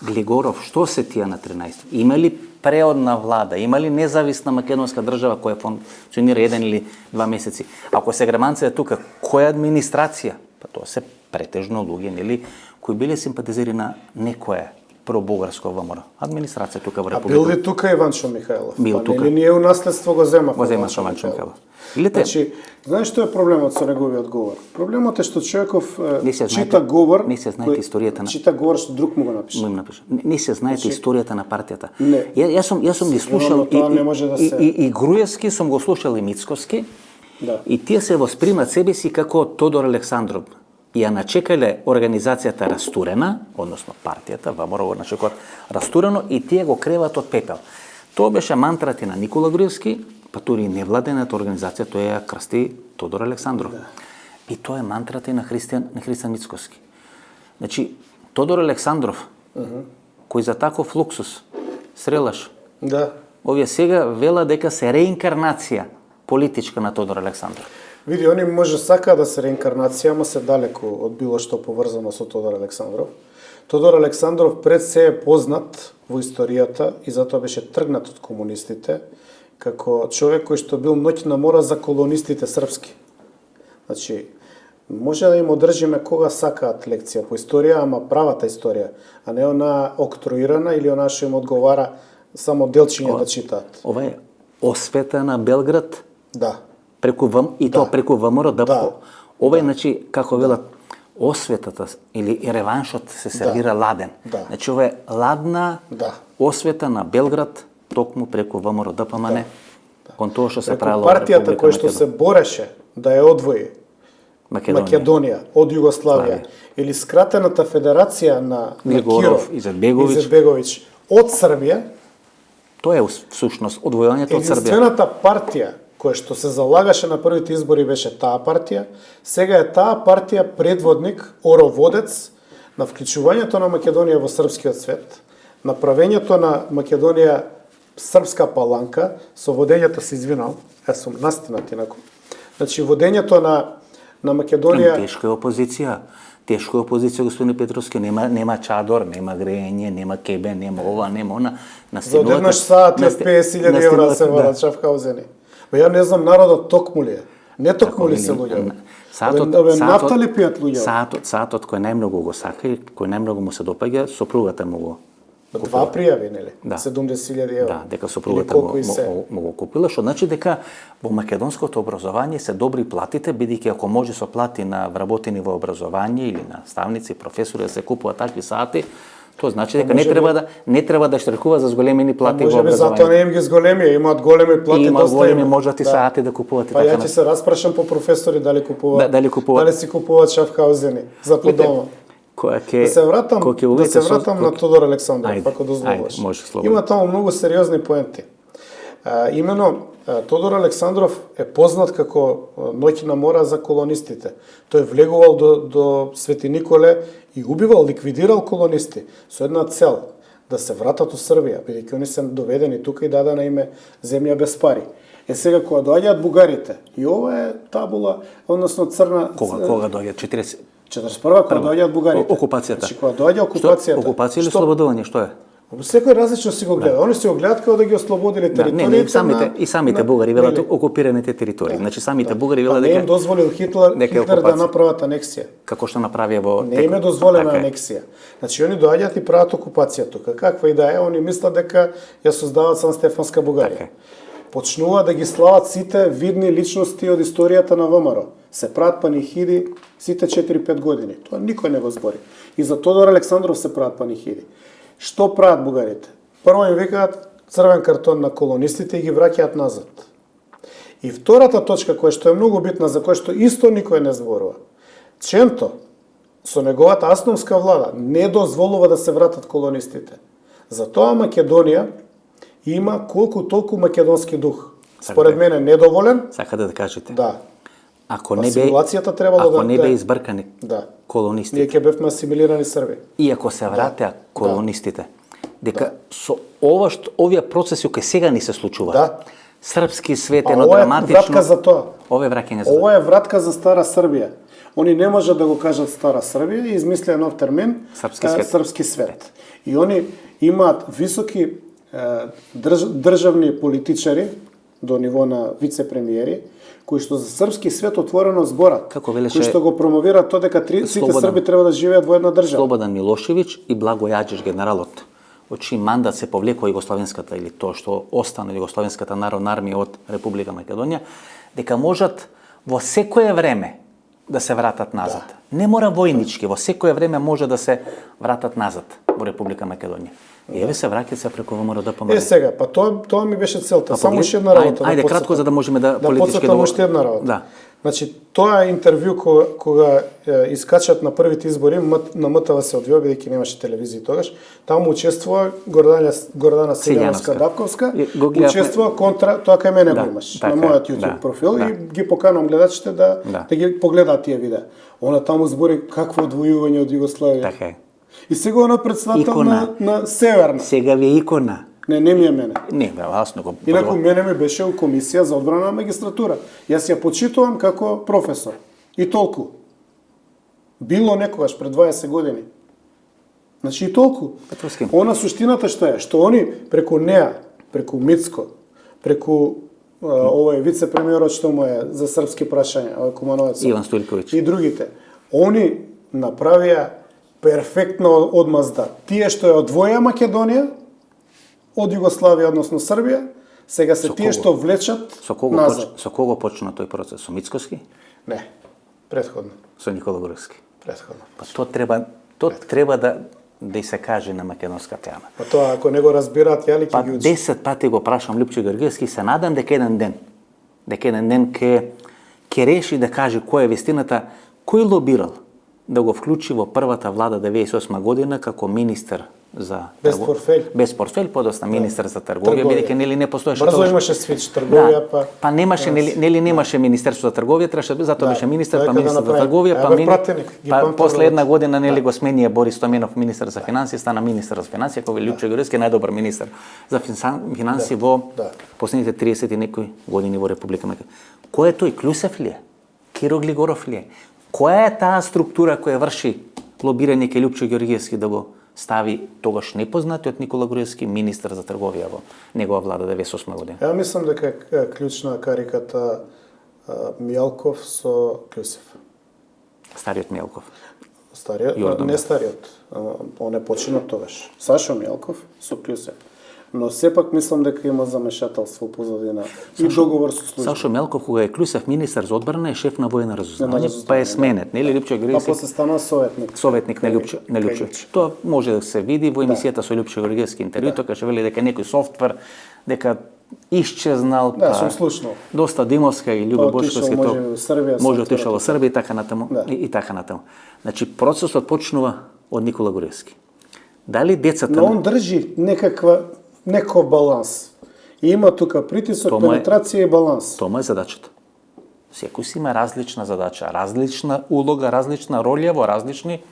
Глигоров, што се тие на 13? Има ли преодна влада, има ли независна македонска држава која функционира 1 или 2 месеци? Ако се граманца е тука, која администрација? Па тоа се претежно луѓе, нели, кои биле симпатизери на некое пробугарско ВМРО. Администрација тука во Република. А бил ли тука Иванчо Михајлов? Бил тука. Нели ние у наследство го земавме? Го земаше Иванчо Михајлов. Значи, знаеш што е проблемот со неговиот говор? Проблемот е што човеков чита говор, не се знаете историјата на чита говор што друг му го напише. Не се знаете историјата на партијата. Не. Јас сум ги слушал и Груевски сум го слушал и Мицковски. Да. И тие се воспримат себе си како Тодор Александров. Ја начекале организацијата растурена, односно партијата, ВМРО начекуваат растурено и тие го креват од пепел. Тоа беше мантрата на Никола Груевски, па тури невладената организација, тој ја крсти Тодор Александров. Да. И тоа е мантрата и на Христијан Мицковски. Значи, Тодор Александров, кој за таков луксус срелаш, да. Овие сега вела дека се реинкарнација политичка на Тодор Александров. Види, они може сака да се реинкарнација, ама се далеку од било што поврзано со Тодор Александров. Тодор Александров пред се е познат во историјата и затоа беше тргнат од комунистите како човек кој што бил ноќна мора за колонистите српски. Значи, може да им одржиме кога сакаат лекција по историја, ама правата историја, а не она октруирана или она што им одговара само делчиња да читаат. Ова е освета на Белград. Да. Тоа преку ВМРО ДПО. Ова е, значи, како велат, осветата или реваншот се сервира ладен. Да. Значи, ова е ладна освета на Белград, токму преку ВМРО ДПМН, кон тоа што се правило во Република партијата која што се бореше да ја одвои Македонија од Југославија или скратената федерација на Киров, Изетбеговиќ од Србија, тоа е всушност одвојувањето од Србија. Единствената партија која што се залагаше на првите избори беше таа партија, сега е таа партија предводник, ороводец на вклучувањето на Македонија во српскиот свет, на правењето на Македонија српска паланка, со водењето се извинал, јас сум настинат инаку. Значи водењето на Македонија тешка е опозиција. Тешко е опозиција, господин Петровски, нема чадор, нема грејење, нема кебе, нема ова, нема она. За одеднаш саат е 50.000 евра се валат Шафхаузени. Ја не знам народот токму ли е. Не токму ли се луѓе. Нафта ли пијат луѓе? Саатот кој најмногу го сака и кој најмногу му се допаѓа, сопругата му го 2 пријави, нели? Да. 70.000 евра. Да, дека сопругата му го купила, што значи дека во македонското образование се добри платите, бидејќи ако може со плати на вработени во образование или наставници, професори да се купуваат такви сати, тоа значи дека не треба да штрекува за зголемени плати во образование. Затоа не им ги зголемија, имаат големи плати, има големи можат и сати да купуваат и така. Па ја ќе се распрашам по професори дали купуваат. Дали си купуваат Шафхаузени за по дома. Да се вратам на Тодор Александров, ако дозволиш. Има таму многу сериозни поенти. Имено, Тодор Александров е познат како ноќна мора за колонистите. Тој влегувал до Свети Николе и убивал, ликвидирал колонисти со една цел да се вратат у Србија, бидејќи они се доведени тука и дадена име земја без пари. Сега кога доаѓаат бугарите, и ова е табула, односно црна... Кога доаѓаат 41-а, кога доаѓаат бугарите. Окупацијата. Значи, кога доаѓа окупацијата... Окупација или слободување, што е? Секој различно си го гледа. Они си го гледаат како да ги ослободили територијата. И самите бугари велат окупираните територии. Значи самите бугари велат дека не им дозволил Хитлер да направат анексија. Како што направија во не им е дозволена анексија. Значи они доаѓаат и прават окупација тука. Каква и да е, они мислат дека ја создаваат Сан Стефанска Бугарија. Почнува да ги слават сите видни личности од историјата на ВМРО. Се прават панихиди сите 4-5 години. Тоа никој не го збори. И за Тодор Александров се прават панихиди. Што прават бугарите? Прво им викаат црвен картон на колонистите и ги враќаат назад. И втората точка, која што е многу битна, за која што исто никој не зборува. Ченто, со неговата асновска влада, не дозволува да се вратат колонистите. Затоа Македонија има колку толку македонски дух. Според мене недоволен. Сакате да кажете? Да. Ако не бе избркани колонистите. Ние ќе бевме асимилирани Срби. И ако се вратеа колонистите, дека со овие процеси кои сега ни се случуваат. Српски свет е едно драматично. Ова е вратка за тоа. Ова е враќање за тоа. Ова е вратка за стара Србија. Они не можат да го кажат стара Србија и измислија нов термин српски свет. И они имаат високи државни политичари до ниво на вице-премиери, кои што за српски свет отворено зборат, кои што го промовираат тоа дека сите срби треба да живеат во една држава. Слободан Милошевиќ и Благој Аџиш, генералот, од чиј мандат се повлекува Југословенската или тоа што остана Југословенската народна армија од Република Македонија, дека можат во секое време да се вратат назад. Не мора војнички, во секое време може да се вратат назад во Република Македонија. И еве се враќаат се преку ВМРО ДПМН. Сега, па тоа ми беше целта. Само уште една работа. Ајде кратко за да можеме да политички да уште една работа. Да. Значи, тоа интервју кога искачат на првите избори на МТВ се одвива, бидејќи немаше телевизија тогаш. Таму учествува Гордана Силјановска-Дапковска, учествува контра тоа кај мене го имаш на мојот YouTube профил и ги поканувам гледачите да ги погледаат тие видеа. Она таму збори какво одвојување од Југославија. Така е. И сега она председател на Северна. Сега ви е икона. Не ми е мене. Не, аз не го... Инаку мене ми беше у комисија за одбрана на магистратура. Јас ја почитувам како професор. И толку. Било некогаш пред 20 години. Значи и толку. Петровски. Она суштината што е, што они преку неа, преку Мицко, преку овој вице-премиерот што му е за српски прашања, овој Кумановец Иван Стојковиќ и другите, они направија перфектна одмазда. Тие што ја одвоја Македонија од Југославија, односно Србија, сега се тие што влечат назад. Со кого почна тој процес? Со Мицкоски? Не, претходно. Со Никола Груевски? Претходно. Па тоа треба да и се каже на македонска тема. Па тоа, ако не го разбираат, ја ли ќе ги учи? 10 пати го прашам Лјупчо Георгиевски, се надам дека еден ден ќе реши да каже која е вистината, кој лобирал да го вклучи во првата влада 98 година како министер за без портфел, подосна министер за трговија, бидејќи нели не постоеше брзо имаше свич трговија, па немаше немаше министерство за трговија, требаше затоа беше министер, па министер за трговија, па после една година нели го сменија Борис Стоменов министер за финансии, стана министер за финансии, кој Лјупчо Георгиевски најдобар министер за финансии во последните 30 и некои години во Република Македонија. Кој е тој? Клюсев ли е? Киро Глигоров ли е? Која е таа структура која врши лобирање кај Лјупчо Георгиевски да го стави тогаш непознатиот Никола Груевски министер за трговија во негова влада 98 година? Ја мислам дека е клучна кариката Мјалков со Клюсев. Стариот Мјалков. Стариот, не стариот, он е починат тогаш. Сашо Мелков со Клюсев. Но сепак мислам дека има замешателство позадина и договор со служба. Сашо Мелков, кога е Клюсев министар за одбрана, е шеф на воено разузнавање, па е сменет, нели Лјупчо Георгиевски? Па после стана советник. Советник на Лјупчо. Тоа може да се види во емисијата со Лјупчо Георгиевски интервју, тоа каже вели дека некој софтвер дека исчезнал, Да, сум слушнал. доста Димовска и Љубо Бошковски може отишол во Србија и така натаму и така натаму. Значи процесот почнува од Никола Груевски. Дали децата... Но он држи некој баланс. И има тука притисок, пенетрација и баланс. Тоа е задачата. Секој си има различна задача, различна улога, различна роља во различни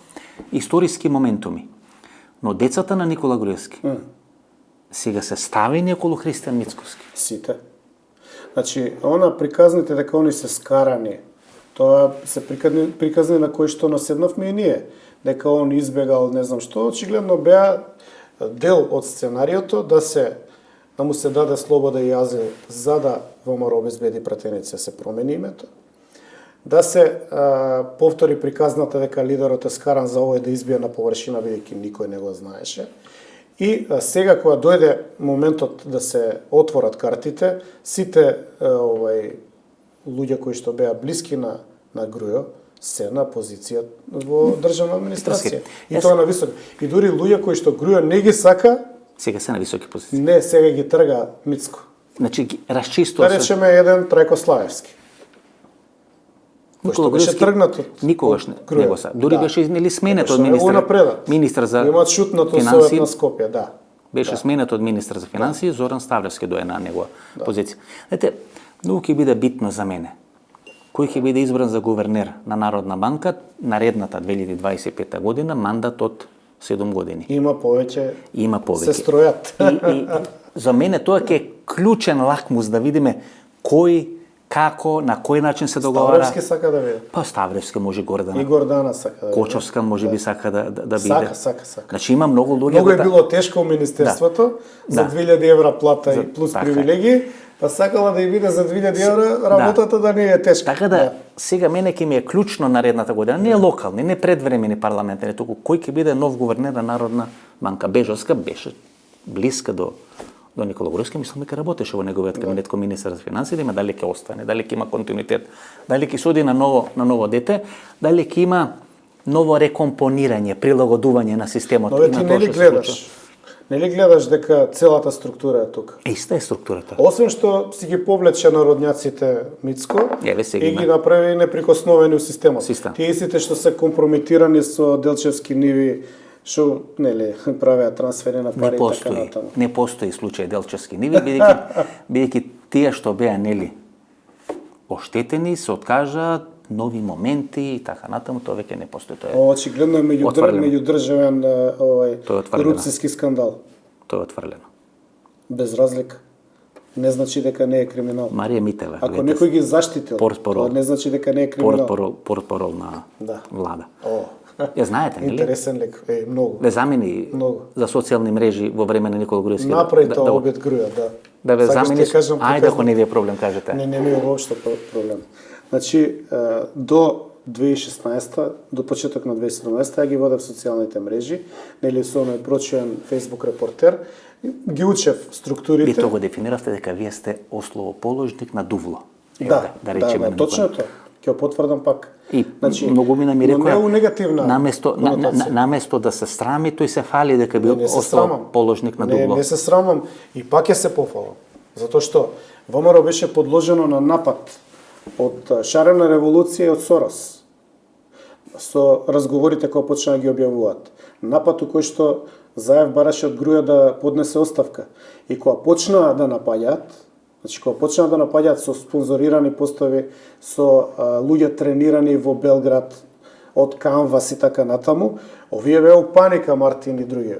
историски моментуми. Но децата на Никола Груевски сега се ставени околу Христијан Мицковски. Сите. Значи, она приказните дека они се скарани, тоа се приказни на кои што наседнавме и ние. Дека он избегал не знам што, очигледно беа дел од сценариото да му се даде слобода и азил за да ВМРО обезбеди пратеници се промени името. Да се повтори приказната дека лидерот е скаран за овој да избие на површина, бидејќи никој не го знаеше. И сега кога дојде моментот да се отворат картите, сите луѓе кои што беа блиски на Грујо се на позиција во државна администрација. И тоа на висок. И дури луѓе кои што Грујо не ги сака, сега се на високи позиции. Не, сега ги трга Мицко. Значи ги расчистува се. Да речеме еден Трајко Славевски. Никола Груевски никогаш не го са. Дури беше нели сменет од министар за имаат шутнато совет на Скопје, да. Беше сменет од министар за финансии, Зоран Ставлевски дое на негова позиција. Знаете, многу ќе биде битно за мене. Кој ќе биде избран за гувернер на Народна банка наредната 2025 година, мандат од 7 години. Има повеќе. Се стројат. И за мене тоа ќе е клучен лакмус да видиме кој, како, на кој начин се договара. Ставлевски сака да биде. Па Ставлевски може Гордана. И Гордана сака да биде. Кочовска може би сака да биде. Сака. Значи има многу луѓе. Многу е било тешко у министерството за 2000 евра плата и плюс привилегии. Па сакала да ја биде за 2000 евра работата да не е тешка. Така да, сега мене ќе ми е клучно наредната година, не е локални, не предвремени парламентарни, туку кој ќе биде нов гувернер на Народна банка. Бежовска беше блиска до Никола Груевски, мислам дека работеше во неговиот кабинет како министар за финансии, да има дали ќе остане, дали ќе има континуитет, дали ќе се оди на ново дете, дали ќе има ново рекомпонирање, прилагодување на системот. Но ти нели гледаш дека целата структура е тука? Иста е структурата. Освен што си ги повлече народњаците Мицко и ги направи неприкосновени у системот. Тие истите што се компрометирани со Делчевски ниви, што нели правеа трансфери на пари и така натаму. Не постои случај Делчевски ниви, бидејќи тие што беа нели оштетени се откажаат нови моменти и така натаму, тоа веќе не постои. Тоа е очигледно е меѓудржавен корупцијски скандал. Тоа е отфрлено. Без разлика. Не значи дека не е криминал. Марија Митева. Ако некој ги заштитил, тоа не значи дека не е криминал. Портпарол на влада. Ја знаете, нели? Интересен лик, многу. Ве замени за социјални мрежи во време на Никола Груевски. Направи тоа обид Груја, да. Да ве замени. Ајде ако не ви е проблем, кажете. Не е воопшто проблем. Значи, до 2016, до почеток на 2017, ја ги водев социјалните мрежи, нели со оној прочуен Facebook репортер, ги учев структурите. Ви тоа го дефиниравте дека вие сте основоположник на Дувло. Да, точно тоа. Ќе потврдам пак. И многу ми рекоа, не негативна наместо да се срами, тој се фали дека бил основоположник на Дувло. Не се срамам и пак ја се пофалам. Затоа што ВМРО беше подложено на напад од шарена револуција и од Сорос. Со разговорите кои почна да ги објавуваат. Напад кој што Заев бараше од Груја да поднесе оставка. И кога почнаа да напаѓаат, значи кога почнаа да напаѓаат со спонзорирани постови, со луѓе тренирани во Белград од Канвас и така натаму, овие беа у паника, Мартин и други.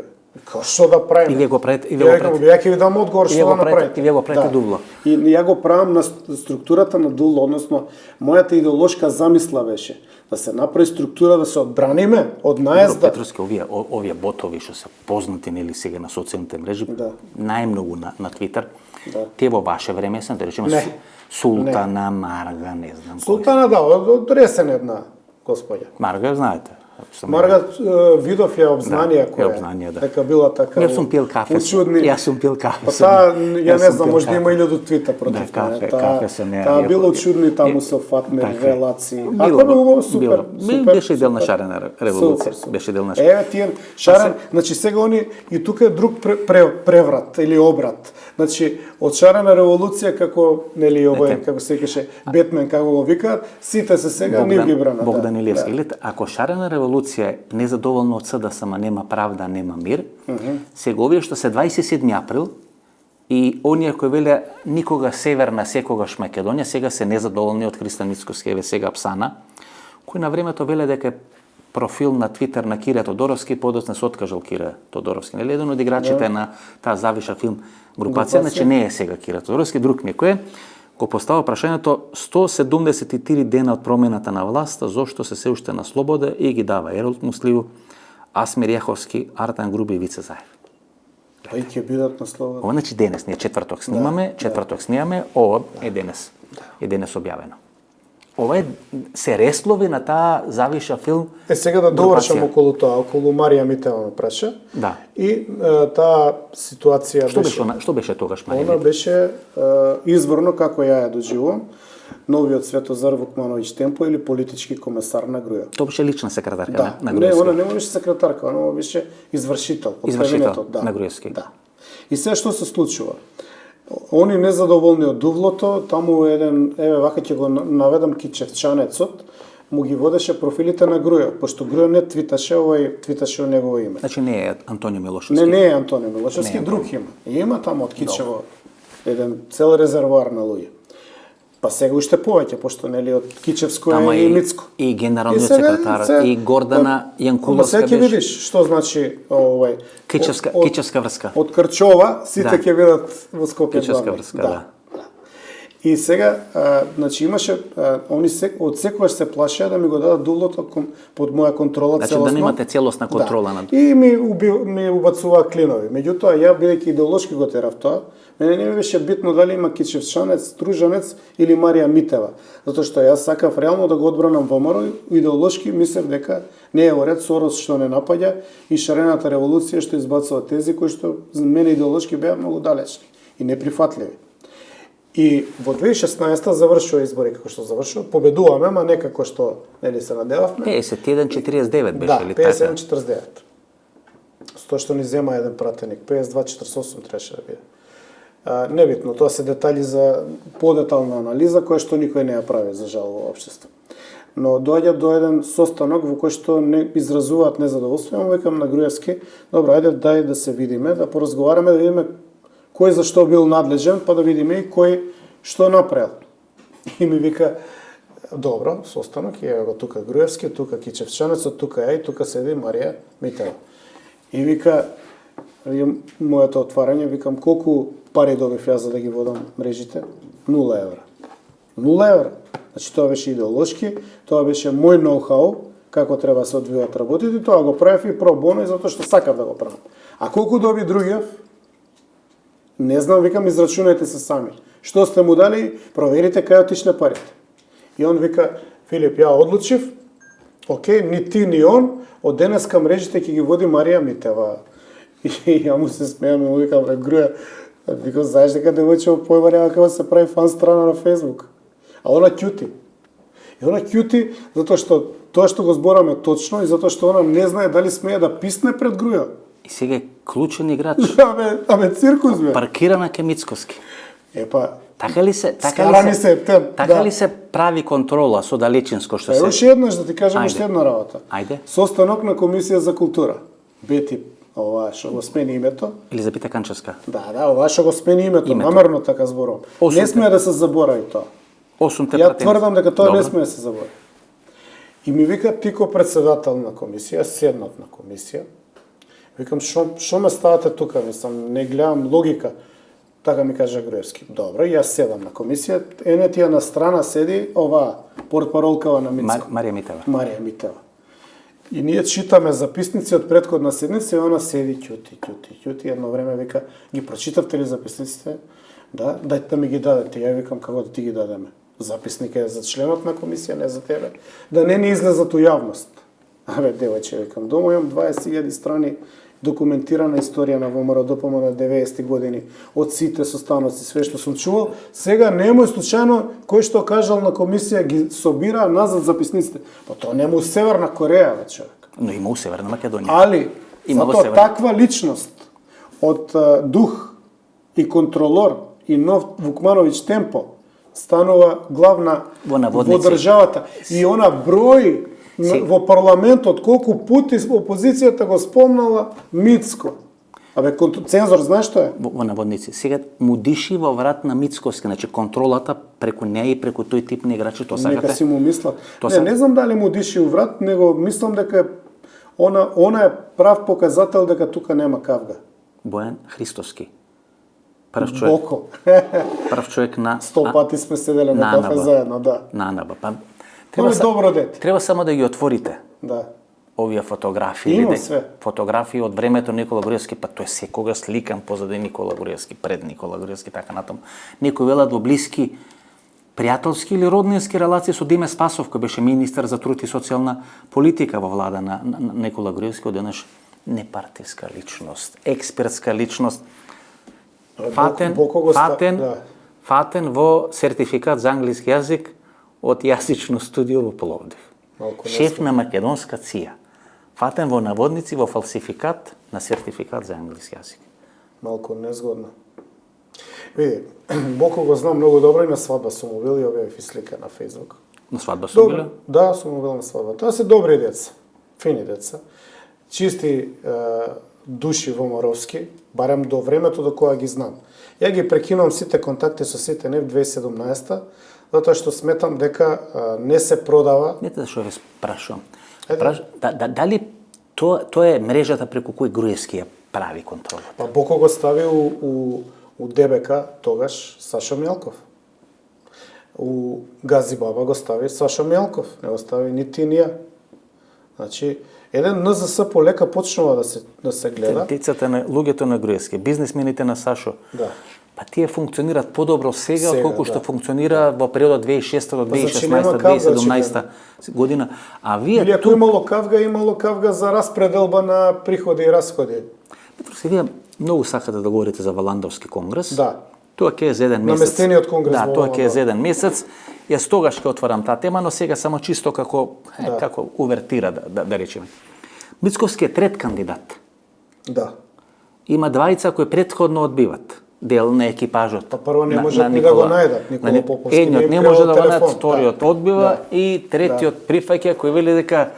Што да правиме? И вие го правите. Ја ќе ви дам одговор што да направите. И вие го правите Дувло. И ја го правам на структурата на Дувло, односно мојата идеолошка замисла беше да се направи структура да се одбраниме од наезда. Петровски, овие ботови што се познати нели сега на социјалните мрежи, најмногу на Твитер. Те во ваше време се, да речеме, Султана, Марга, не знам. Султана, од Ресен една господја. Марга, знаете. Маргат видов ја обзнанија која дека била така. Јас сум пил кафе. Учудни. Јас сум пил кафе. Па таа, ја не знам, може да има 1000 твита против мене. Кафе се не. Таа било учудни таму со фатме релации. Ако било супер. Беше дел на шарена револуција. Беше дел на тие шарен, значи сега они и тука е друг преврат или обрат. Значи од шарена револуција како нели овој како се кеше Бетмен како го викаат, сите се сега не ги брана. Богдан Илиевски, глед, ако шарена револуција е незадоволна од СДСМ, нема правда, нема мир, сега овие што се 27 април и оние кои веле никога Северна, секогаш Македонија, сега се незадоволни од Христо Мицкоски, еве сега Псана, кој на времето веле дека профил на Твитер на Кире Тодоровски, подоцна се откажал Кире Тодоровски. Нели еден од играчите на таа завиша филм групација, значи не е сега Кире Тодоровски, друг некој е, го постава прашањето 173 дена од промената на власта, зошто се уште на слобода и ги дава Еролд Мусливу, Асмир Јаховски, Артан Груби и Вице Заев. Па и ќе бидат на слобода. Ова значи денес, ние четврток снимаме, ова е денес. Е денес објавено. Ова е се реслови на таа завиша филм. Сега да довршам околу тоа, околу Марија Митева ме праша. Да. И таа ситуација Што беше тогаш Марија Митева? Она беше изворно како ја ја доживувам, новиот Светозар Вукмановиќ Темпо или политички комесар на Груја. Тоа беше лична секретарка на Груевски. Не, она не беше секретарка, она беше извршител од кабинетот на Груевски. Да. И се што се случува? Они незадоволни од Дувлото, таму еден, еве вака ќе го наведам Кичевчанецот, му ги водеше профилите на Грујо, пошто Грујо не твиташе, овој твиташе од негово име. Значи не е Антонио Милошевски. Не е Антонио Милошевски, друг има. И има таму од Кичево еден цел резервоар на луѓе. Па сега уште повеќе, пошто нели од Кичевско е и Мицко. И генералниот секретар, и Гордана Јанкуловска беше. Сега ќе видиш што значи овој Кичевска врска. Од Крчова сите ќе видат во Скопје. Кичевска врска, да. И сега, значи имаше, они од секогаш се плашеа да ми го дадат Дувлото под моја контрола целосно. Значи да немате целосна контрола над. И ми убацуваа клинови. Меѓутоа, ја бидејќи идеолошки го терав тоа, мене не ми беше битно дали има Кичевчанец, Стружанец или Марија Митева, затоа што јас сакав реално да го одбранам ВМРО, идеолошки мислев дека не е во ред Сорос што не напаѓа и шарената револуција што избацува тези кои што за мене идеолошки беа многу далечни и неприфатливи. И во 2016 завршува избори како што завршува, победуваме, ама не како што нели се надевавме. 51-49 беше или така? Да, 51-49. Тоа што ни зема еден пратеник, 52-48 требаше да биде. Небитно, тоа се детали за подетална анализа која што никој не ја прави за жал во општество. Но доаѓа до еден состанок во кој што не изразуваат незадоволство, викам на Груевски, добро, ајде дај да се видиме, да поразговараме, да видиме кој за што бил надлежен, па да видиме и кој што направил. И ми вика, добро, состанок, еве го тука Груевски, тука Кичевчанецот, тука ја и тука седи Марија Митева. И вика, моето отварање, викам, колку пари добив јас за да ги водам мрежите? 0 евра. 0 евра. Значи тоа беше идеолошки, тоа беше мој ноу-хау, како треба се одвиваат работите, тоа го правев и про боно, затоа што сакав да го правам. А колку доби другиот? Не знам, викам, израчунајте се сами. Што сте му дали, проверите кај отишле парите. И он вика, Филип, ја одлучив, окей, ни ти, ни он, од денеска мрежите ќе ги води Марија Митева. И ја му се смеам и му викам, Груја, викам, знаеш дека девојче појма нема како се прави фан страна на Фейсбук. А она ќути. И она ќути затоа што тоа што го збораме точно и затоа што она не знае дали смее да писне пред Груја. И сега е клучен играч. Абе циркус бе. Паркира на Мицкоски. Епа, така ли се прави контрола со далечинско што се? Уште еднаш да ти кажам уште една работа. Ајде. Состанок на Комисија за култура. Бети, ова што го смени името. Елизабета Канчевска. Да, ова што го смени името, намерно така зборувам. Не смее да се заборави тоа. Ја тврдам дека тоа не смее да се заборави. И ми вика, ти ко председател на комисија, седнат на комисија, викам, шо ме ставате тука, мислам, не гледам логика. Така ми каже Груевски. Добро, јас седам на комисија, ене тие на страна седи ова портпаролкава на Мицко. Марија Митева. Марија Митева. И ние читаме записници од претходна седница и она седи ќути. Едно време вика, ги прочитавте ли записниците? Да, дајте да ми ги дадете. Ја викам, како да ти ги дадеме? Записник е за членот на комисија, не за тебе. Да не ни излезат у јавност. Абе, девојче, викам, дома имам 20.000 страни документирана историја на ВМРО ДПМН на 90-ти години, од сите состаноци, све што сум чувал. Сега немој случајно кој што кажал на комисија ги собира назад записниците. Па тоа нема у Северна Кореја, бе, човек. Но има у Северна Македонија. Али, затоа таква личност од дух и контролор и нов Вукмановиќ темпо станува главна во државата. И она број во парламентот колку пати опозицијата го спомнала Мицко. Абе, цензор, знаеш што е? Во наводници. Сега му диши во врат на Мицковски, значи контролата преку неја и преку тој тип на играчи, тоа сакате? Нека си му мисла. Не знам дали му диши у врат, него мислам дека она е прав показател дека тука нема кавга. Бојан Христоски. Прв човек. Боко. Прв човек на 100 пати сме седеле на кафе заедно, да. На Анаба. Па треба добро дете. Треба само да ги отворите. Да. Овие фотографии, има све. Фотографии од времето Никола Груевски, па тој секогаш сликан позади Никола Груевски, пред Никола Груевски, така натаму. Некои велат во блиски пријателски или роднински релации со Диме Спасов, кој беше министер за труд и социјална политика во влада на Никола Груевски, одеднаш непартиска личност, експертска личност, фатен во сертификат за англиски јазик од јазично студио во Пловдив. Шеф на македонска ЦИА. Фатен во наводници во фалсификат на сертификат за англиски јазик. Малку незгодно. Види, Боко го знам многу добро и на свадба сум му бил и објавив слика на Фејсбук. На свадба сум бил? Да, сум му бил на свадба. Тоа се добри деца, фини деца, чисти души во Моровски, барем до времето до кога ги знам. Ја ги прекинувам сите контакти со сите не в 2017-та, затоа што сметам дека не се продава. Не те што ве спрашувам. Дали тоа е мрежата преку кој Груевски ја прави контролата? Па Боко го стави у ДБК тогаш Сашо Мјалков. У Гази Баба го стави Сашо Мјалков, не го стави ни ти ни ја. Значи, еден НЗС полека почнува да се гледа. Децата на луѓето на Груевски, бизнисмените на Сашо. Да. Па тие функционираат подобро сега отколку што функционира во периодот 2006 до 2016-2017 година. А вие или ако имало кавга за распределба на приходи и расходи. Петрусе, вие многу сакате да говорите за Валандовски конгрес. Да. Тоа ќе е за еден месец. Наместениот конгрес. Да, тоа ќе е за еден месец. Јас тогаш ќе отварам таа тема, но сега само чисто како увертира да речеме. Мицковски е трет кандидат. Да. Има двајца кои претходно одбиват дел на екипажот. Па прво не можат ни да го најдат, Никола Поповски. Едниот не може да го најдат, вториот одбива и третиот прифаќа кој вели дека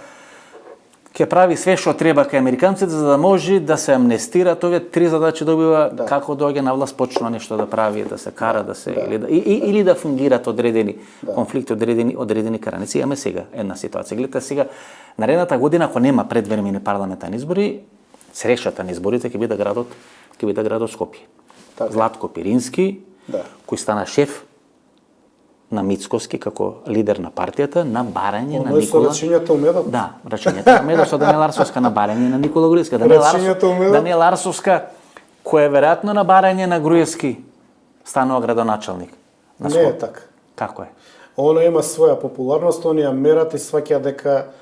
ќе прави све што треба кај американците за да може да се амнестира. Овие три задачи добива како доаѓа на власт, почнува нешто да прави, да се кара, да се или да фунгираат одредени конфликти, одредени караници. Имаме сега една ситуација. Гледате сега наредната година ако нема предвремени парламентарни избори, срешата на изборите ќе биде градот Скопје. Златко Пирински, кој стана шеф на Мицковски како лидер на партијата на барање на Никола. Рачињата умедот. Да, рачињата умедот со Даниела Арсовска на барање на Никола Груевски. Даниела Арсовска која е веројатно на барање на Груевски станува градоначалник. Не е така. Како е? Она има своја популарност, они ја мерат и сваќа дека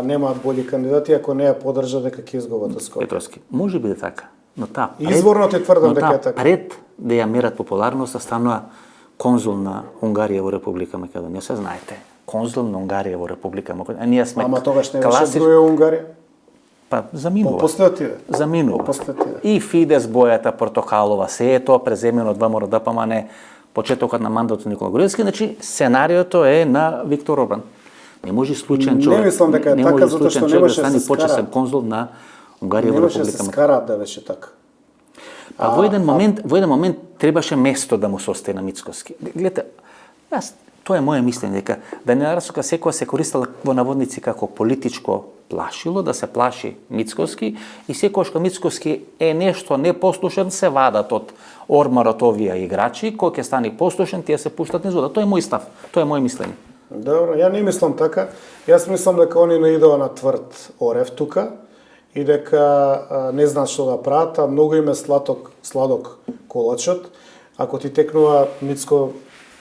немаат боли кандидати ако не ја поддржа дека ќе изгубат Скопје. Петровски, може би да така. Но изворно ти тврдам дека е така. Пред да ја мерат популарноста станува конзул на Унгарија во Република Македонија, се знаете. Конзул на Унгарија во Република Македонија. Ние сме Ама тогаш не беше број Унгарија. Па заминува. После отиде. Заминува. И Фидес, бојата портокалова, се е тоа преземено од ВМРО ДПМН, почетокот на мандатот на Никола Груевски, значи сценариото е на Виктор Орбан. Не може случаен човек. Не мислам дека е така затоа што немаше да се почесен конзул на Унгарија во Република Македонија. Немаше да се скараат да беше така. А во еден момент требаше место да му се остане на Мицковски. Гледате, тоа е моје мислење дека Даниела Арсовска секоја се користела во наводници како политичко плашило, да се плаши Мицковски и секогаш кога Мицковски е нешто непослушен, се вадат од ормарот овие играчи, кој ќе стане послушен, тие се пуштат низ вода. Тоа е мој став, тоа е моје мислење. Добро, ја не мислам така. Јас мислам дека они наидоа на тврд орев тука и дека не знаат што да прават, а многу им е сладок колачот. Ако ти текнува Мицко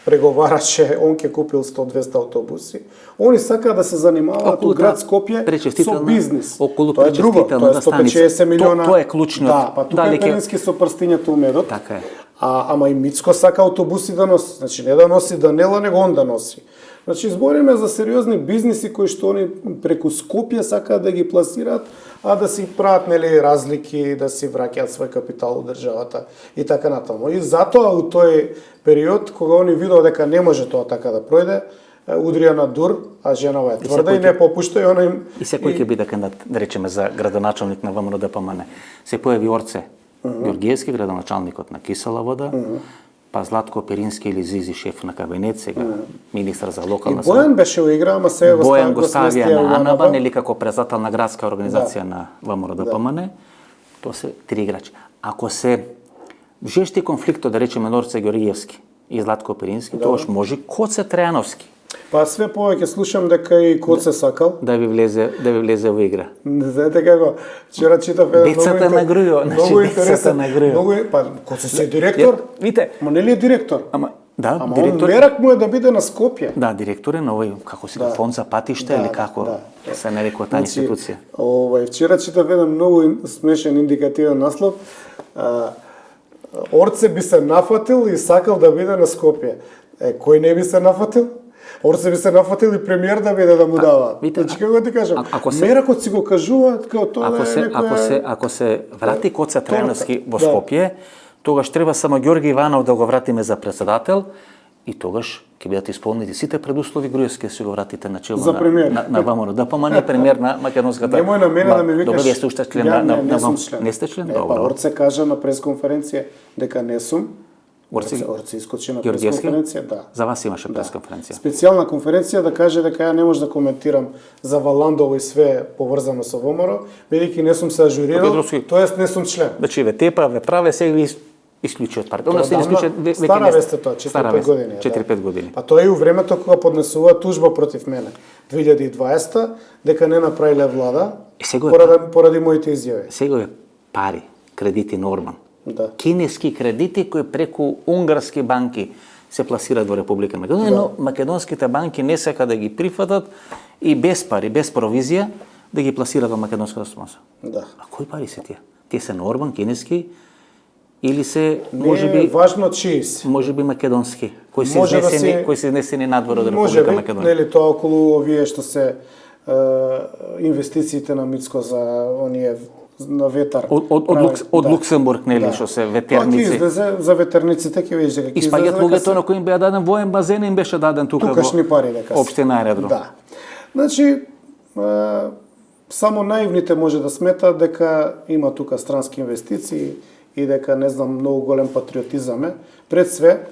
преговараше, он ќе купил 100-200 автобуси. Они сакаат да се занимаваат у град Скопје со бизнис. Околу тоа е друго, тоа е 150 милиона. Тоа е клучно. Да, па тука е Пирински со прстињата у медот. Така е. Ама и Мицко сака автобуси да носи. Значи не да носи Данела, него он да носи. Значи збориме за сериозни бизниси кои што они преку Скопје сакаат да ги пласираат, а да си прават нели разлики, да си враќаат свој капитал у државата и така натаму. И затоа у тој период кога они видоа дека не може тоа така да пројде, удрија на дур, а женава е тврда и не попушта и она им... И секој ќе биде кандидат, да речеме, за градоначалник на ВМРО ДПМН. Се појави Орце Ѓоргиевски, градоначалникот на Кисела вода, па Златко Перински или Зизи, шеф на кабинет, сега министар за локална самоуправа. И Бојан беше уигра, ама се Бојан го ставија на Анаба, нели како председател на градска организација на ВМРО ДПМН. Тоа се 3 играчи. Ако се жешти конфликтот, да речеме, Орце Ѓоргиевски и Златко Перински, тоа може Коце Трајановски. Па све повеќе слушам дека и Коце сакал да ви влезе во игра. Не знаете како, вчера читав еден децата на Грујо, многу интересен, многу па Коце си директор. Видите, ма нели е директор? Ама да, ама директор. Мерак му е да биде на Скопје. Да, директор е на овој како се фонд за патишта или како се нарекува таа институција. Вчера читав еден многу смешен индикативен наслов. Орце би се нафатил и сакал да биде на Скопје. Кој не би се нафатил? Орце би се нафатил и премиер да биде да му дава. Значи како ти кажам, Меракот си го кажуваат како тоа е некој... Ако се врати Коце Трајановски во Скопје, тогаш треба само Ѓорги Иванов да го вратиме за председател и тогаш ќе бидат исполнети сите предуслови, Груевски си го вратите на чело на ВМРО ДПМН, премиер на македонската. Немој на мене да ми викаш. Добре, сте уште член на не сте член, добро. Орце кажа на пресконференција дека не сум. Орце искочи на пресконференција, да. За вас имаше пресконференција. Специјална конференција да каже дека ја не може да коментирам за Валандово и све поврзано со ВМРО, бидејќи не сум се ажурирал, тоест не сум член. Значи ве тепа, ве праве сега ви исклучи од партија. Стара вест тоа, 4-5 години. 4-5 години. Па тоа е и у времето кога поднесува тужба против мене. 2020 дека не направиле влада поради моите изјави. Сега е пари, кредити Норман. Да. Кинески кредити кои преку унгарски банки се пласираат во Република Македонија, но македонските банки не сака да ги прифатат и без пари, без провизија да ги пласираат во македонската стомаса. Да. А кои пари се тие? Тие се Норман, кинески или се можеби важно чии се? Можеби македонски, кои се изнесени надвор од Република Македонија. Нели тоа околу овие што се инвестициите на Мицко за оние на ветар. Од Луксембург, нели, што се ветерници. Тоа ќе за ветерниците ќе видиш дека ќе испаѓаат луѓето на кои им беа даден воен базен, им беше даден тука тукашни пари дека се. Општина Аеродром. Да. Значи само наивните може да сметаат дека има тука странски инвестиции и дека не знам многу голем патриотизам е. Пред све,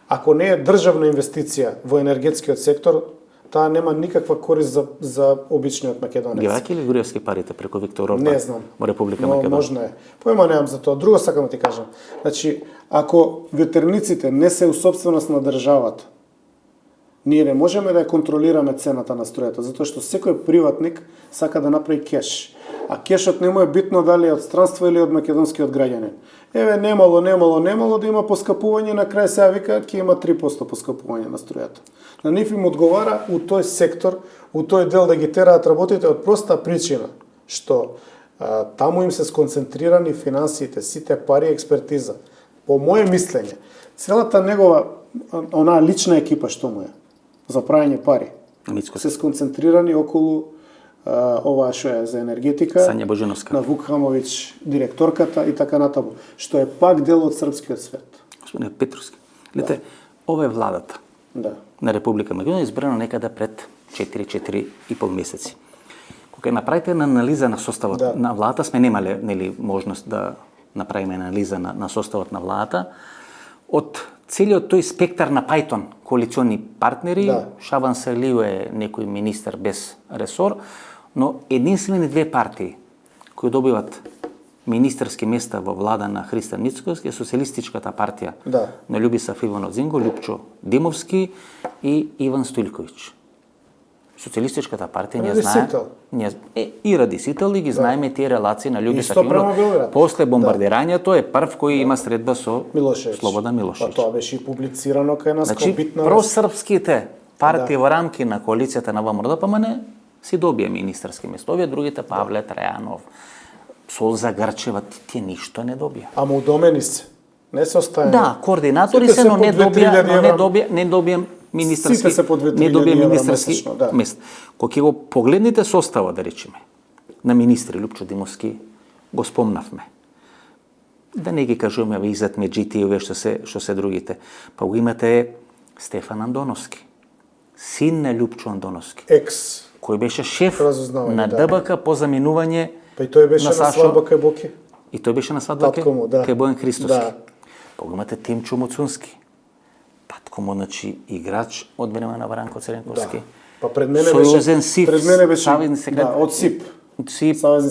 ако не е државна инвестиција во енергетскиот сектор, таа нема никаква корист за обичниот македонец. Ги враќа ли Груевски парите преку Виктор Орбан? Не знам. Во Република Македонија? Можно е. Поема немам за тоа. Друго сакам да ти кажам. Значи, ако ветерниците не се у собственост на државата, ние не можеме да ја контролираме цената на струјата, затоа што секој приватник сака да направи кеш. А кешот не му е битно дали е од странство или од македонскиот граѓанин. Еве, немало да има поскапување, на крај се викаат ќе има 3% поскапување на струјата. На нив им одговара у тој сектор, у тој дел да ги тераат работите од проста причина, што таму им се сконцентрирани финансиите, сите пари и експертиза. По моje мислење, целата негова онаа лична екипа што му е за правење пари, се сконцентрирани околу оваа што е за енергетика, Сања Божиновска, на Вукхамовиќ, директорката и така натаму, што е пак дел од српскиот свет. Господине Петровски, гледате, ова е владата на Република Македонија, избрана некаде пред 4-4,5 месеци. Кога направите една анализа на составот на владата, сме немале нели можност да направиме анализа на составот на владата, од целиот тој спектар на Python коалициони партнери, Шабан Серлију е некој министер без ресор, но единствени две партии кои добиват министерски места во влада на Христан Мицковски е Социјалистичката партија на Љубисав Иванов Зинго, Љупчо Димовски и Иван Стојлковиќ. Социјалистичката партија Ради Сител. И ради Сител и ги знаеме тие релации на луѓе Исто према Белград. После бомбардирањето е прв кој има средба со Милошевич. Слободан Па Милошевич. тоа беше и публицирано кај нас Значи, како битна просрпските партии во рамки на коалицијата на ВМРО-ДПМН си добија министерски место. Овие другите Павле Трајанов, Солза Грчева, тие ништо не добија. Ама удомени се. Не се остаја. Да, координатори Сите се, но по не 2-3 добија, не добија министерски. Сите се по 2-3 не добија евра министерски месечно, да. мест. Кога ќе го погледнете состава, да речеме, на министри Лупчо Димовски, го спомнавме. Да не ги кажуваме изад меѓите и овие што се другите. Па го имате Стефан Андоновски, син на Лупчо Андоновски, Екс. кој беше шеф Разузнавање, на да. ДБК по заминување Па и тој беше на Сашо. свадба кај Боки. И тој беше на свадба Татко му, да. кај Бојан Христоски. Да. Па го имате Тимчо Муцунски. Татко му, значи, играч од време на Варанко Цренковски. Да. Па пред мене Сојузен беше СИП, пред мене беше савезни секретар. Да, од СИП. СИП Савезни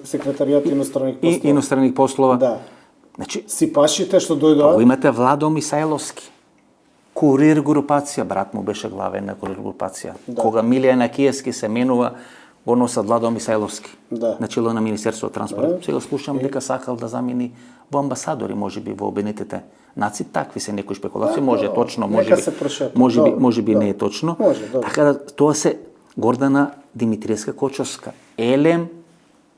секретаријат и иностранних и послова. иностранних послова. Да. Значи, СИПашите што го дојдоа. имате Владо Мисајловски. Курир групација, брат му беше главен на курир групација. Да. Кога Милијана Киевски се менува, го носат Владо Мисајловски. Да. На чело на Министерството транспорт. Да. Сега слушам дека сакал да замени во амбасадори, можеби во Обединетите нации. Такви се некои спекулации, може да, точно, нека се прошета. Добро, можеби да. не е точно. Може, добро. Така да тоа се Гордана Димитриевска Кочовска, елем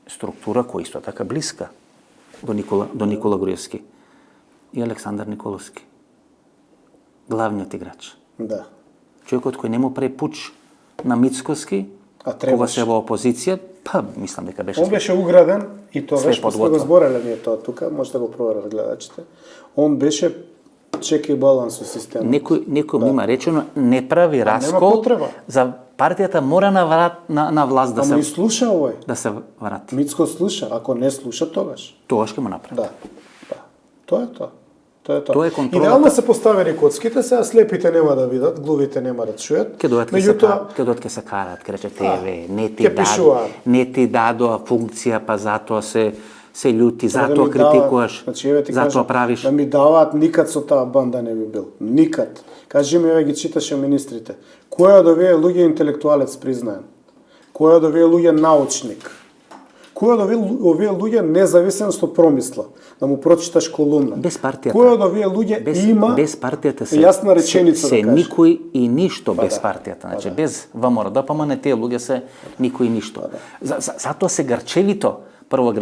структура која исто така блиска до Никола Груевски и Александар Николовски. Главниот играч. Да. Човекот кој не му прави пуч на Мицкоски, А кога требаше. се во опозиција, па мислам дека беше Он беше уграден и тоа Све беше после го подготвен. збореле ние тоа тука, може да го проверат гледачите. Он беше чек и баланс со системот. Некој ми има речено не прави нема раскол потреба. за партијата мора на власт Ама и слуша овој. да се врати. Мицко слуша, ако не слуша тогаш. Тогаш ќе му направи. Да. Да. Тоа е тоа. Тоа е тоа. Тоа е контролата. Идеално се поставени коцките, сега слепите нема да видат, глувите нема да чујат. Ке дојдат ке се карат, ке рече ТВ, не ти дадоа функција, па затоа се љути, затоа критикуваш, значи, еве ти затоа кажам, правиш. Да ми даваат, никад со таа банда не би бил. Никад. Кажи ми, еве ги читаше министрите. Кој од овие луѓе интелектуалец признаен? Кој од овие луѓе научник? Кој од овие луѓе независен со промисла? Да му прочиташ колумна. Без партијата. Кој од овие луѓе има без партијата јасна реченица се да каже? никој и ништо без да. партијата. Значи без ВМРО-ДПМН тие луѓе се никој и ништо. Затоа се грчевито. Прво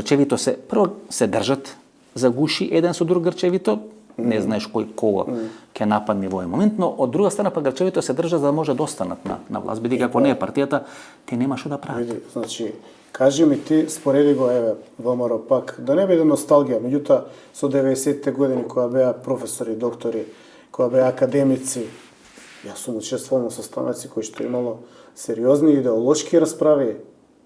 се држат за гуши еден со друг грчевито. Не знаеш кој кого ќе нападне во овој момент, но од друга страна па грчевито се држат за да може да останат на власт, бидејќи ако не е партијата, те нема што да прават. Види, значи, кажи ми ти, спореди го, еве, ВМРО пак, да не биде носталгија, меѓутоа, со 90-те години, кога беа професори, доктори, кога беа академици, јас сум учествувал на состаноци кои што имало сериозни идеолошки расправи,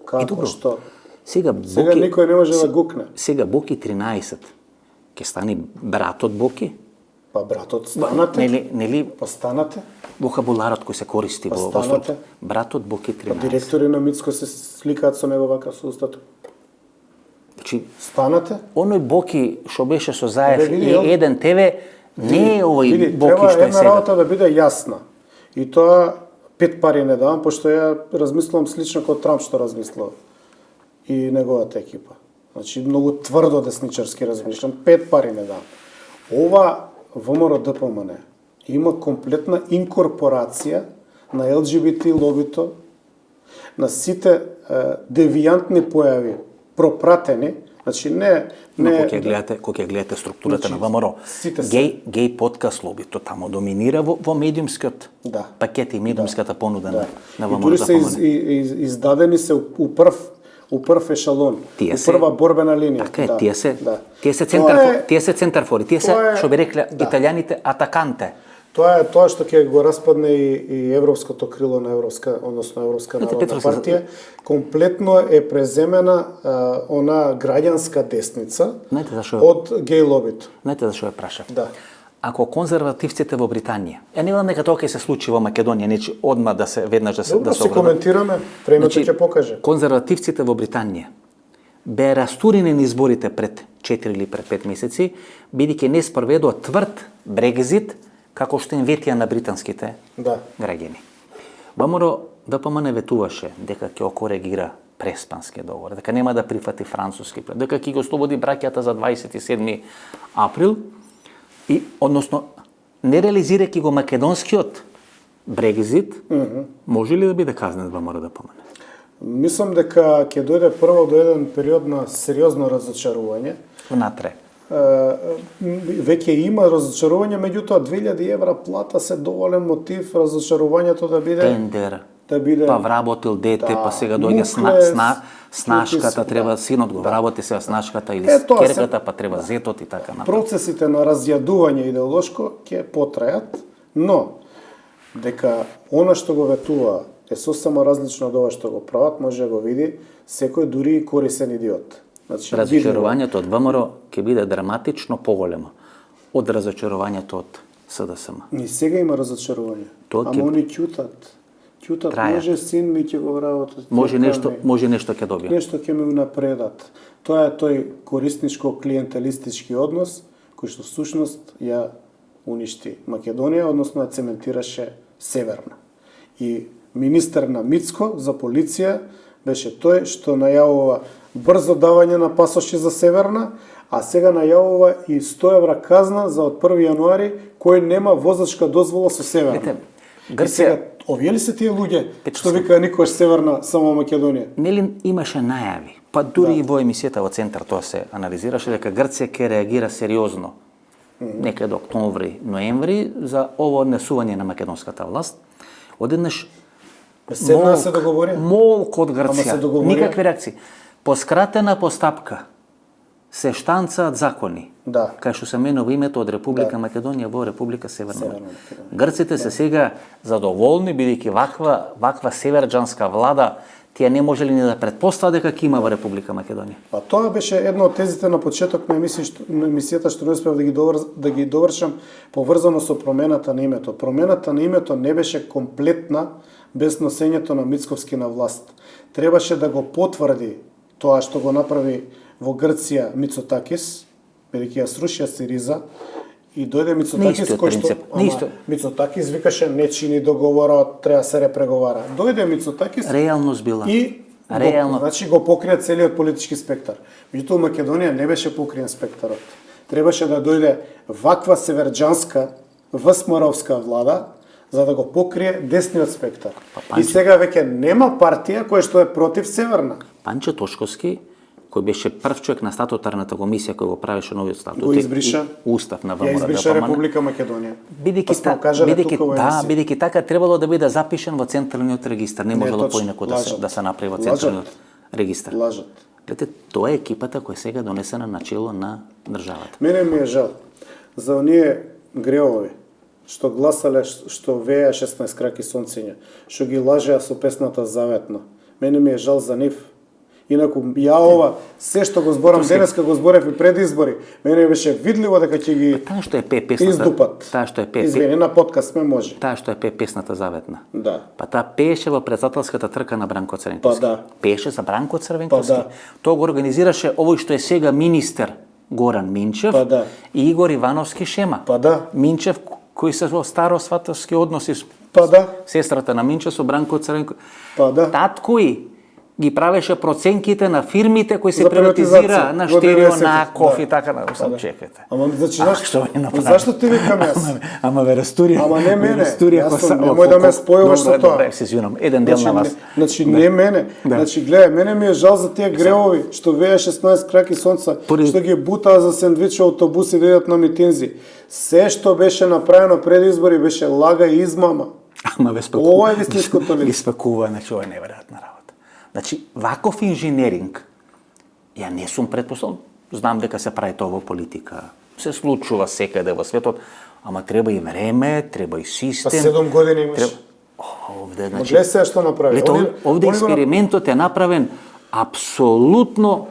како, што... Сега никој не може да гукне. Сега Боки 13 ќе стане братот Боки. Па братот станате. Нели Па станате. вокабуларот кој се користи во структура. Братот Боки 13. Па директори на Мицко се сликаат со него вака со устата. Значи, станате. Оној Боки што беше со Заев Види, и еден ТВ, не е овој Боки што е треба една сега. работа да биде јасна. И тоа 5 пари не давам, пошто ја размислувам слично како Трамп што размислува. И неговата екипа. Значи, многу тврдо десничарски размишлям, 5 пари не давам. Ова ВМРО-ДПМН има комплетна инкорпорација на ЛГБТ лобито, на сите девијантни појави, пропратени, значи Но кога ќе гледате структурата на ВМРО, геј подкаст лобито тамо доминира во медиумскиот пакет и медиумската понуда на ВМРО-ДПМН. И дури се издадени се у прв ешалон, у прва борбена линија. Така е, тие се центарфори, тие се, што би рекле италијаните, атаканте. Тоа е тоа што ќе го распадне и европското крило на Европска народна партија. Комплетно е преземена она граѓанска десница од геј лобито. Знаете зашо ја прашав? Да. Ако конзервативците во Британија, не велам дека тоа ќе се случи во Македонија, нечи одма да се веднаш да се Добро, се коментираме, времето ќе покаже. Конзервативците во Британија беа растурени на изборите пред 4 или пред 5 месеци, бидејќи не спроведоа тврд Брекзит како што им ветија на британските граѓани. ВМРО ДПМН ветуваше дека ќе окоригира Преспански договор, дека нема да прифати француски план, дека ќе ги ослободи браќата за 27 април и односно не реализирајќи го македонскиот Брекзит, може ли да биде казнет ВМРО ДПМН? Мислам дека ќе дојде прво до еден период на сериозно разочарување. Внатре. Веќе има разочарување, меѓутоа 2000 евра плата се доволен мотив разочарувањето да биде Тендер, па вработил дете, па сега дојде снашката, треба синот го вработи сега снашката или керката, па треба зетот и така напред. Процесите на разјадување идеолошко ќе потрајат, но дека она што го ветува е сосема различно од ова што го прават, може да го види секој, дури и корисен идиот. Значи, разочарувањето од ВМРО ќе биде драматично поголемо од разочарувањето од СДСМ. И сега има разочарување. Ама они ќутат. Ќутат, може син ми ќе го вработат. Може нешто ќе добие. Нешто ќе ми напредат. Тоа е тој корисничко-клиентелистички однос кој што всушност ја уништи Македонија, односно ја цементираше Северна. И министер на Мицко за полиција беше тој што најавува брзо давање на пасоши за Северна, а сега најавува и 100 евра казна за од 1 јануари кој нема возачка дозвола со Северна. И сега, овие ли се тие луѓе што вика никогаш Северна, само Македонија? Нели имаше најави, па дури и во емисијата во Центар тоа се анализираше дека Грција ќе реагира сериозно некаде октомври, ноември за ово однесување на македонската власт. Одеднаш се договори? Молк од Грција, никакви реакции. По скратена постапка се штанцаат закони, кај што се менува името од Република Македонија во Република Северна Македонија. Грците се сега задоволни, бидејќи ваква северџанска влада, тие не можели ни да претпостават дека ќе има во Република Македонија. Па тоа беше една од тезите на почеток на емисијата што не успеав да ги довршам, поврзано со промената на името. Промената на името не беше комплетна без носењето на Мицковски на власт. Требаше да го потврди тоа што го направи во Грција Мицотакис, бидејќи ја срушија Сириза, и дојде Мицотакис кој што Мицотакис викаше не чини договорот, треба се репреговара. Дојде Мицотакис реалност била. И значи го покрија целиот политички спектар. Меѓутоа Македонија не беше покриен спектарот. Требаше да дојде ваква северџанска ВСМРовска влада за да го покрие десниот спектар. И сега веќе нема партија која што е против Северна. Панче Тошковски, кој беше прв човек на статутарната комисија кој го правеше новиот статут, го избриша, устав на ВМРО, ја избриша Република Македонија. Бидејќи така требало да биде запишен во централниот регистар, не можело поинаку да се направи во централниот регистар. Лажат. Гледате, тоа е екипата која сега донесена на чело на државата. Мене ми е жал за оние греови што гласале, што веја 16 краки сонцења, што ги лажеа со песната Заветно. Мене ми е жал за нив. Инаку ја ова се што го зборам денеска го зборев и пред избори. Мене беше видливо дека ќе ги таа што е песната издупат. Таа што е Извини, на подкаст сме може. Таа што е песната Заветна. Да. Па таа пееше во председателската трка на Бранко Црвенковски. Па да. Пееше за Бранко Црвенковски. Па да. Тоа го организираше овој што е сега министер Горан Минчев, па да, и Игор Ивановски Шема. Па да. Минчев кои се во старосватовски односи со па да, сестрата на Минчев со Бранко Црвенковски. Па да. Таткои ги правеше проценките на фирмите кои се приватизира на Штерио, Наков и така на сам чекате. Ама значи зашто ти викам јас? Ама ве растурија. Ама не мене. Немој да ме спојуваш со тоа. Се извинувам, еден дел на вас. Значи не мене. Значи гледај, мене ми е жал за тие греови што веја 16 краки сонца, што ги бутаа за сендвичи автобуси да идат на митинзи. Се што беше направено пред избори беше лага и измама. Ама ве спекува. Ова е вистинското лице. Ги спекува, значи ова е неверојатна работа. Значи, ваков инженеринг, ја не сум предпоставен, знам дека се прави тоа во политика, се случува секаде во светот, ама треба и време, треба и систем. Па 7 години имаш. Овде, значи, гледај се што направи. Овде експериментот е направен апсолутно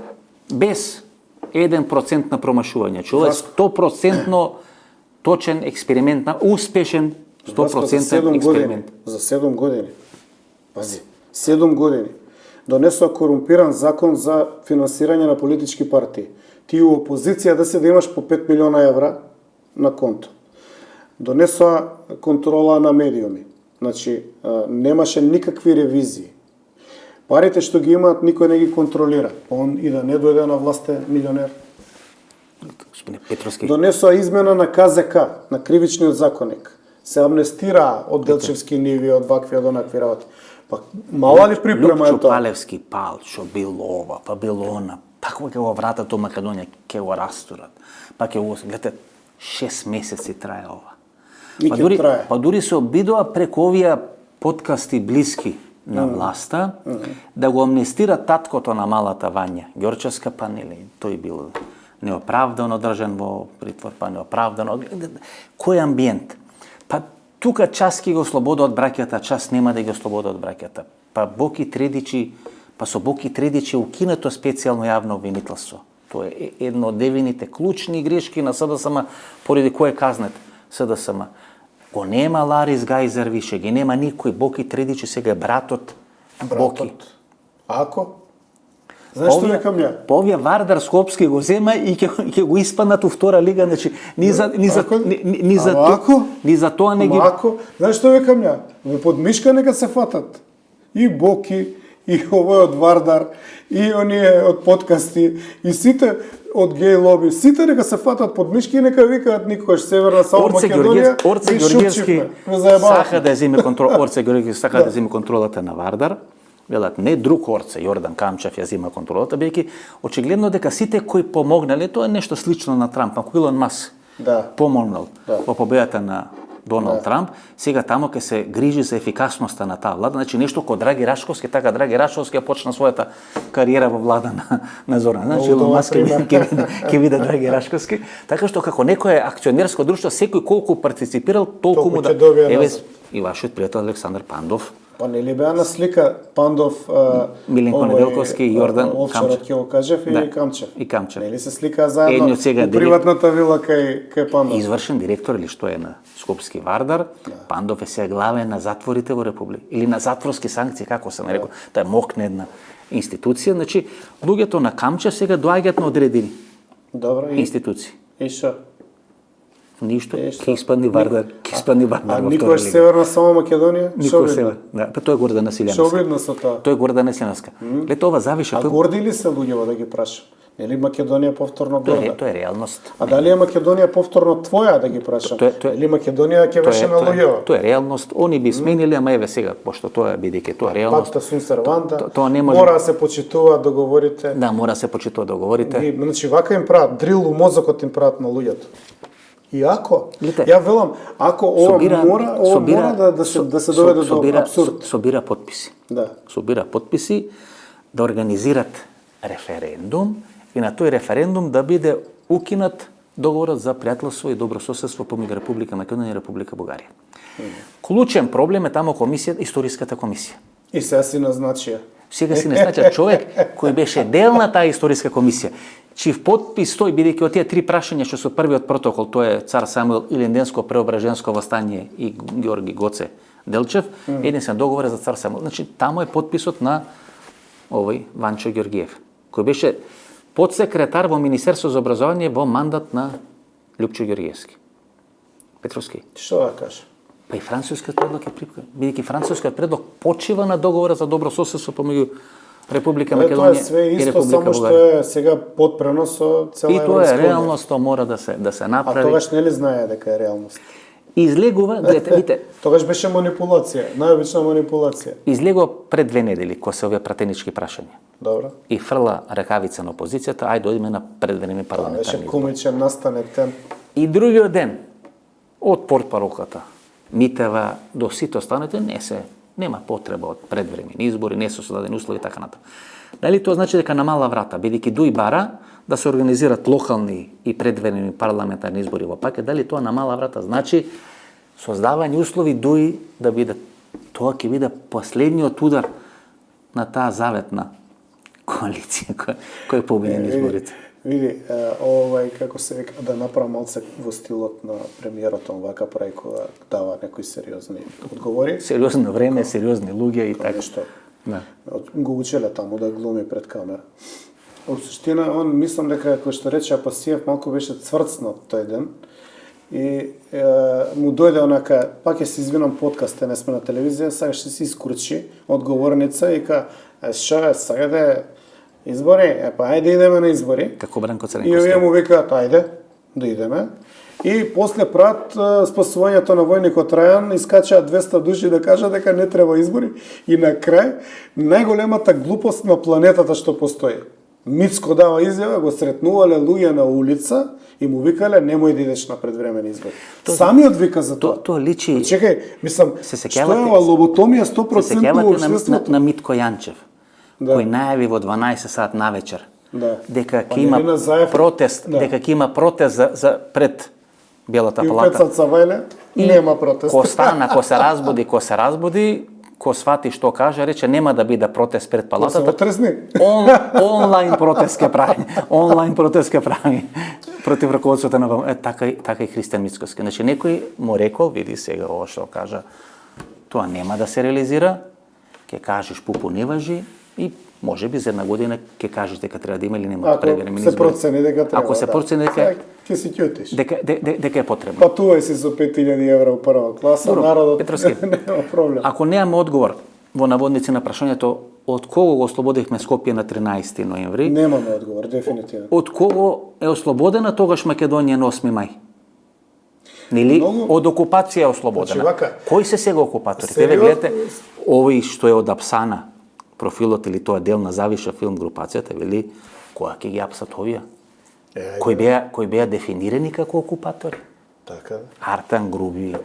без 1% на промашување. Ова е 100% точен експеримент, успешен 100% експеримент. За 7 години. Пази, 7 години. Донесува корумпиран закон за финансирање на политички партии. Ти у опозиција да имаш по 5 милиона евра на конто. Донесува контрола на медиуми. Значи, немаше никакви ревизии. Парите што ги имаат, никој не ги контролира. Он и да не дојде на власт е милионер. Господине Петровски. Донесоа измена на КЗК, на кривичниот законник. Се амнестираа од Делчевски ниви, од вакви, од онакви работи. Па мала ли припрема е Лупчо тоа? Палевски пал, што било ова, па било она. Па кога ќе го вратат до Македонија, ќе го растурат. Па ќе го, гледате, 6 месеци трае ова. И Па ќе дури, трае. па дури се обидува преку овие подкасти блиски на власта да го амнестира таткото на малата Вања Ѓорчевска, па нели, тој бил неоправдано држан во притвор, па неоправдано. Кој амбиент? Па тука час ќе го ослобода од браќата, час нема да ги ослобода од браќата. Па Боки Тредичи, па со Боки Тредичи укинато специјално јавно обвинителство. Тоа е едно од девините клучни грешки на СДСМ, поради кој казнет СДСМ. Го нема Ларис Гајзер више, ги нема никој. Боки Тредичи сега е братот Боки. Ако? Знаеш што викам ја? Па овие Вардар Скопски го зема и ќе го испаднат у втора лига, значи ни за тоа не ги. Ако, знаеш што викам ја? Во подмишка нека се фатат. И Боки, и овој од Вардар, и оние од подкасти, и сите од геј лоби, сите нека се фатат под мишки и нека викаат никогаш Северна само Македонија. Орце Ѓорѓевски сака да земе контрол, Орце Ѓорѓевски сака да земе контролата на Вардар. Велат не друг Орце, Јордан Камчев ја зема контролата, бидејќи очигледно дека сите кои помогнале, тоа е нешто слично на Трамп, ако Илон Маск помогнал во победата на Доналд Трамп, сега тамо ќе се грижи за ефикасноста на таа влада, значи нешто ко Драги Рашковски, така Драги Рашковски ја почна својата кариера во влада на Зоран. Значи Илон Маск ќе биде Драги Рашковски, така што како некое акционерско друштво секој колку партиципирал, толку му да еве и вашиот пријател Александар Пандов. Па нели беа на слика Пандов, Миленко Неделковски и Јордан Камчев. Ќе го кажев и Камчев. И Камчев. Нели се сликаа заедно во приватната вила кај Пандов. Извршен директор или што е на Скопски Вардар, Пандов е сега главен на затворите во Република или на затворски санкции, како се нарекува. Таа е мокна една институција, значи луѓето на Камчев сега доаѓаат на одредени институции. И што? Ништо, ќе испадни Вардар, ќе испадни Вардар во втора никош лига. Северна само Македонија? Никош Север. Да, па тоа е Гордана Силјановска. Што обидно со тоа? Тоа е Гордана Силјановска. Лето ова завише. А горди ли се луѓето да ги прашам? Нели Македонија повторно горда? Тоа е реалност. А дали е Македонија повторно твоја да ги прашам? Или Македонија ќе беше на луѓето? Тоа е реалност. Они би сменили, ама еве сега, пошто тоа бидејќи тоа е реалност. Пакта сум серванта. Тоа не може. Мора да се почитуваат договорите. Да, мора да се почитуваат договорите. Значи вака им прават дрил у мозокот им прават на луѓето. И ако, ја велам, ако ова мора да се доведе до абсурд. Собира подписи. Да. Собира подписи да организират референдум и на тој референдум да биде укинат договорот за пријателство и добрососедство помеѓу Република Македонија и Република Бугарија. Клучен проблем е тамо комисија, историската комисија. И сега си назначија. Сега си назначија човек кој беше дел на таа историска комисија, чиј подпис стои, бидејќи од тие три прашања што со првиот протокол, тоа е Цар Самуил, Илинденско преображенско востание и Ѓорги Гоце Делчев, единствен договор за Цар Самуил. Значи тамо е подписот на овој Ванчо Ѓоргиев, кој беше подсекретар во Министерство за образование во мандат на Лупчо Ѓоргиевски. Петровски. Што да кажеш? Па и францускиот предлог е припка, бидејќи францускиот предлог почива на договора за добрососедство помеѓу Република Македонија и Република Бугарија. Само што е сега под пренос со цела Европска унија. И тоа е реалност, тоа мора да се направи. А тогаш нели знае дека е реалност? Излегува, гледате, видите. Тогаш беше манипулација, најобична манипулација. Излегува пред 2 недели кога се овие пратенички прашања. Добро. И фрла ракавица на опозицијата, ајде одиме на предвремените парламентарни избори. Беше комичен настане тен. И другиот ден од портпаролката Митева до сите останете нема потреба од предвремени избори, не се создадени услови така натаму. Дали тоа значи дека на мала врата, бидејќи дуј бара да се организират локални и предвремени парламентарни избори во пакет, дали тоа на мала врата значи создавање услови дуј да биде, тоа ќе биде последниот удар на таа заветна коалиција која победи на изборите. Види, како се вика, да направам малце во стилот на премиерот, он вака прави кога дава некои сериозни одговори. Сериозно време, сериозни луѓе и така. Нешто. Да. Го учеле таму да глуми пред камера. Во суштина, он мислам дека кој што рече Апасиев малку беше цврцнат тој ден и му дојде онака, пак ќе се извинам, подкаст, не сме на телевизија, сега ќе се искручи од говорница и ка, шо, сега да избори, па ајде идеме на избори. Како Бранко И Црнковски. овие му викаат, ајде, да идеме. И после прават спасувањето на војникот Рајан, искачаат 200 души да кажат дека не треба избори и на крај најголемата глупост на планетата што постои. Мицко дава изјава, го сретнувале луѓе на улица и му викале немој да идеш на предвремени избори. Самиот вика за тоа. Тоа личи. Чекај, мислам, Се што сеќавате- е ова лоботомија Се 100% во сеќавате општеството? на Митко Јанчев, Да. кој најави во 12 сат навечер Да. дека Па ќе има Нелина Заев- протест, Да. дека ќе има протест за пред Белата И у палата. Пецат Савајле нема протест. Ко стана, ко се разбуди, ко свати што каже, рече нема да биде протест пред Се палатата. отресни. Онлайн протест ќе прави. Онлайн протест ќе прави против раководството на така и Христијан Мицкоски. Значи некој му рекол, види сега ова што кажа, тоа нема да се реализира, ќе кажеш пупу не важи и може би за една година ќе кажеш дека треба да има или нема Ако превремени се избори. процени дека треба. Ако се процени дека ќе си ќутиш. дека е потребно. Патувај си со 5000 евра у прва класа, Добро, народот Петровски. нема проблем. Ако немаме одговор во наводници на прашањето од кого го ослободивме Скопје на 13 ноември, Немаме одговор, дефинитивно. од кого е ослободена тогаш Македонија на 8 мај? Нели Многу- од окупација е ослободена. Значи, вака, Кои се сега окупатори? сериозно- Еве гледате, овој што е од Апсана, профилот или тоа дел на Завиша филм групацијата, вели која ќе ги апсат овие? Кои беа дефинирани како окупатори? Така. Артан Груби,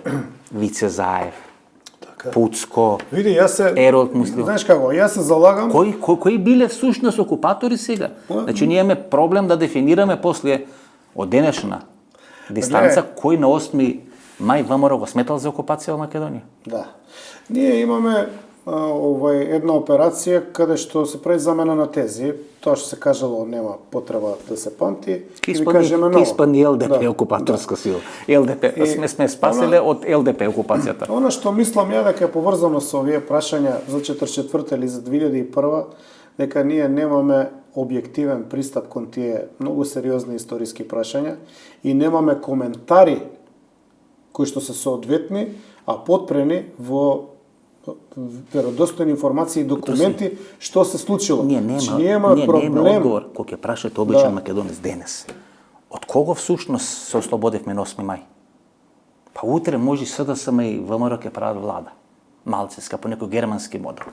Вице Заев, Така. Пуцко. Види, јас се Ерод Муслим. Знаеш како, јас се залагам. Кои биле всушност окупатори сега? Значи ние имаме проблем да дефинираме после од денешна дистанца кој на 8 мај ВМРО го сметал за окупација во Македонија. Да. Ние имаме една операција каде што се прави замена на тези. Тоа што се кажало нема потреба да се памти. Ки Ви кажеме ново. испани ЛДП Да. окупаторска сила. ЛДП сме спаселе од ЛДП окупацијата. Она што мислам ја дека е поврзано со овие прашања за 44 или за 2001, дека ние немаме објективен пристап кон тие многу сериозни историски прашања и немаме коментари кои што се соодветни, а потпрени во веродостојни информации и документи што се случило. Ние Значи, немаме проблем. одговор кога ќе прашате обичен Да. македонец денес. Од кого всушност се ослободивме на 8 мај? Па утре може СДСМ и ВМРО ќе прават влада. Малцеска по некој германски модел.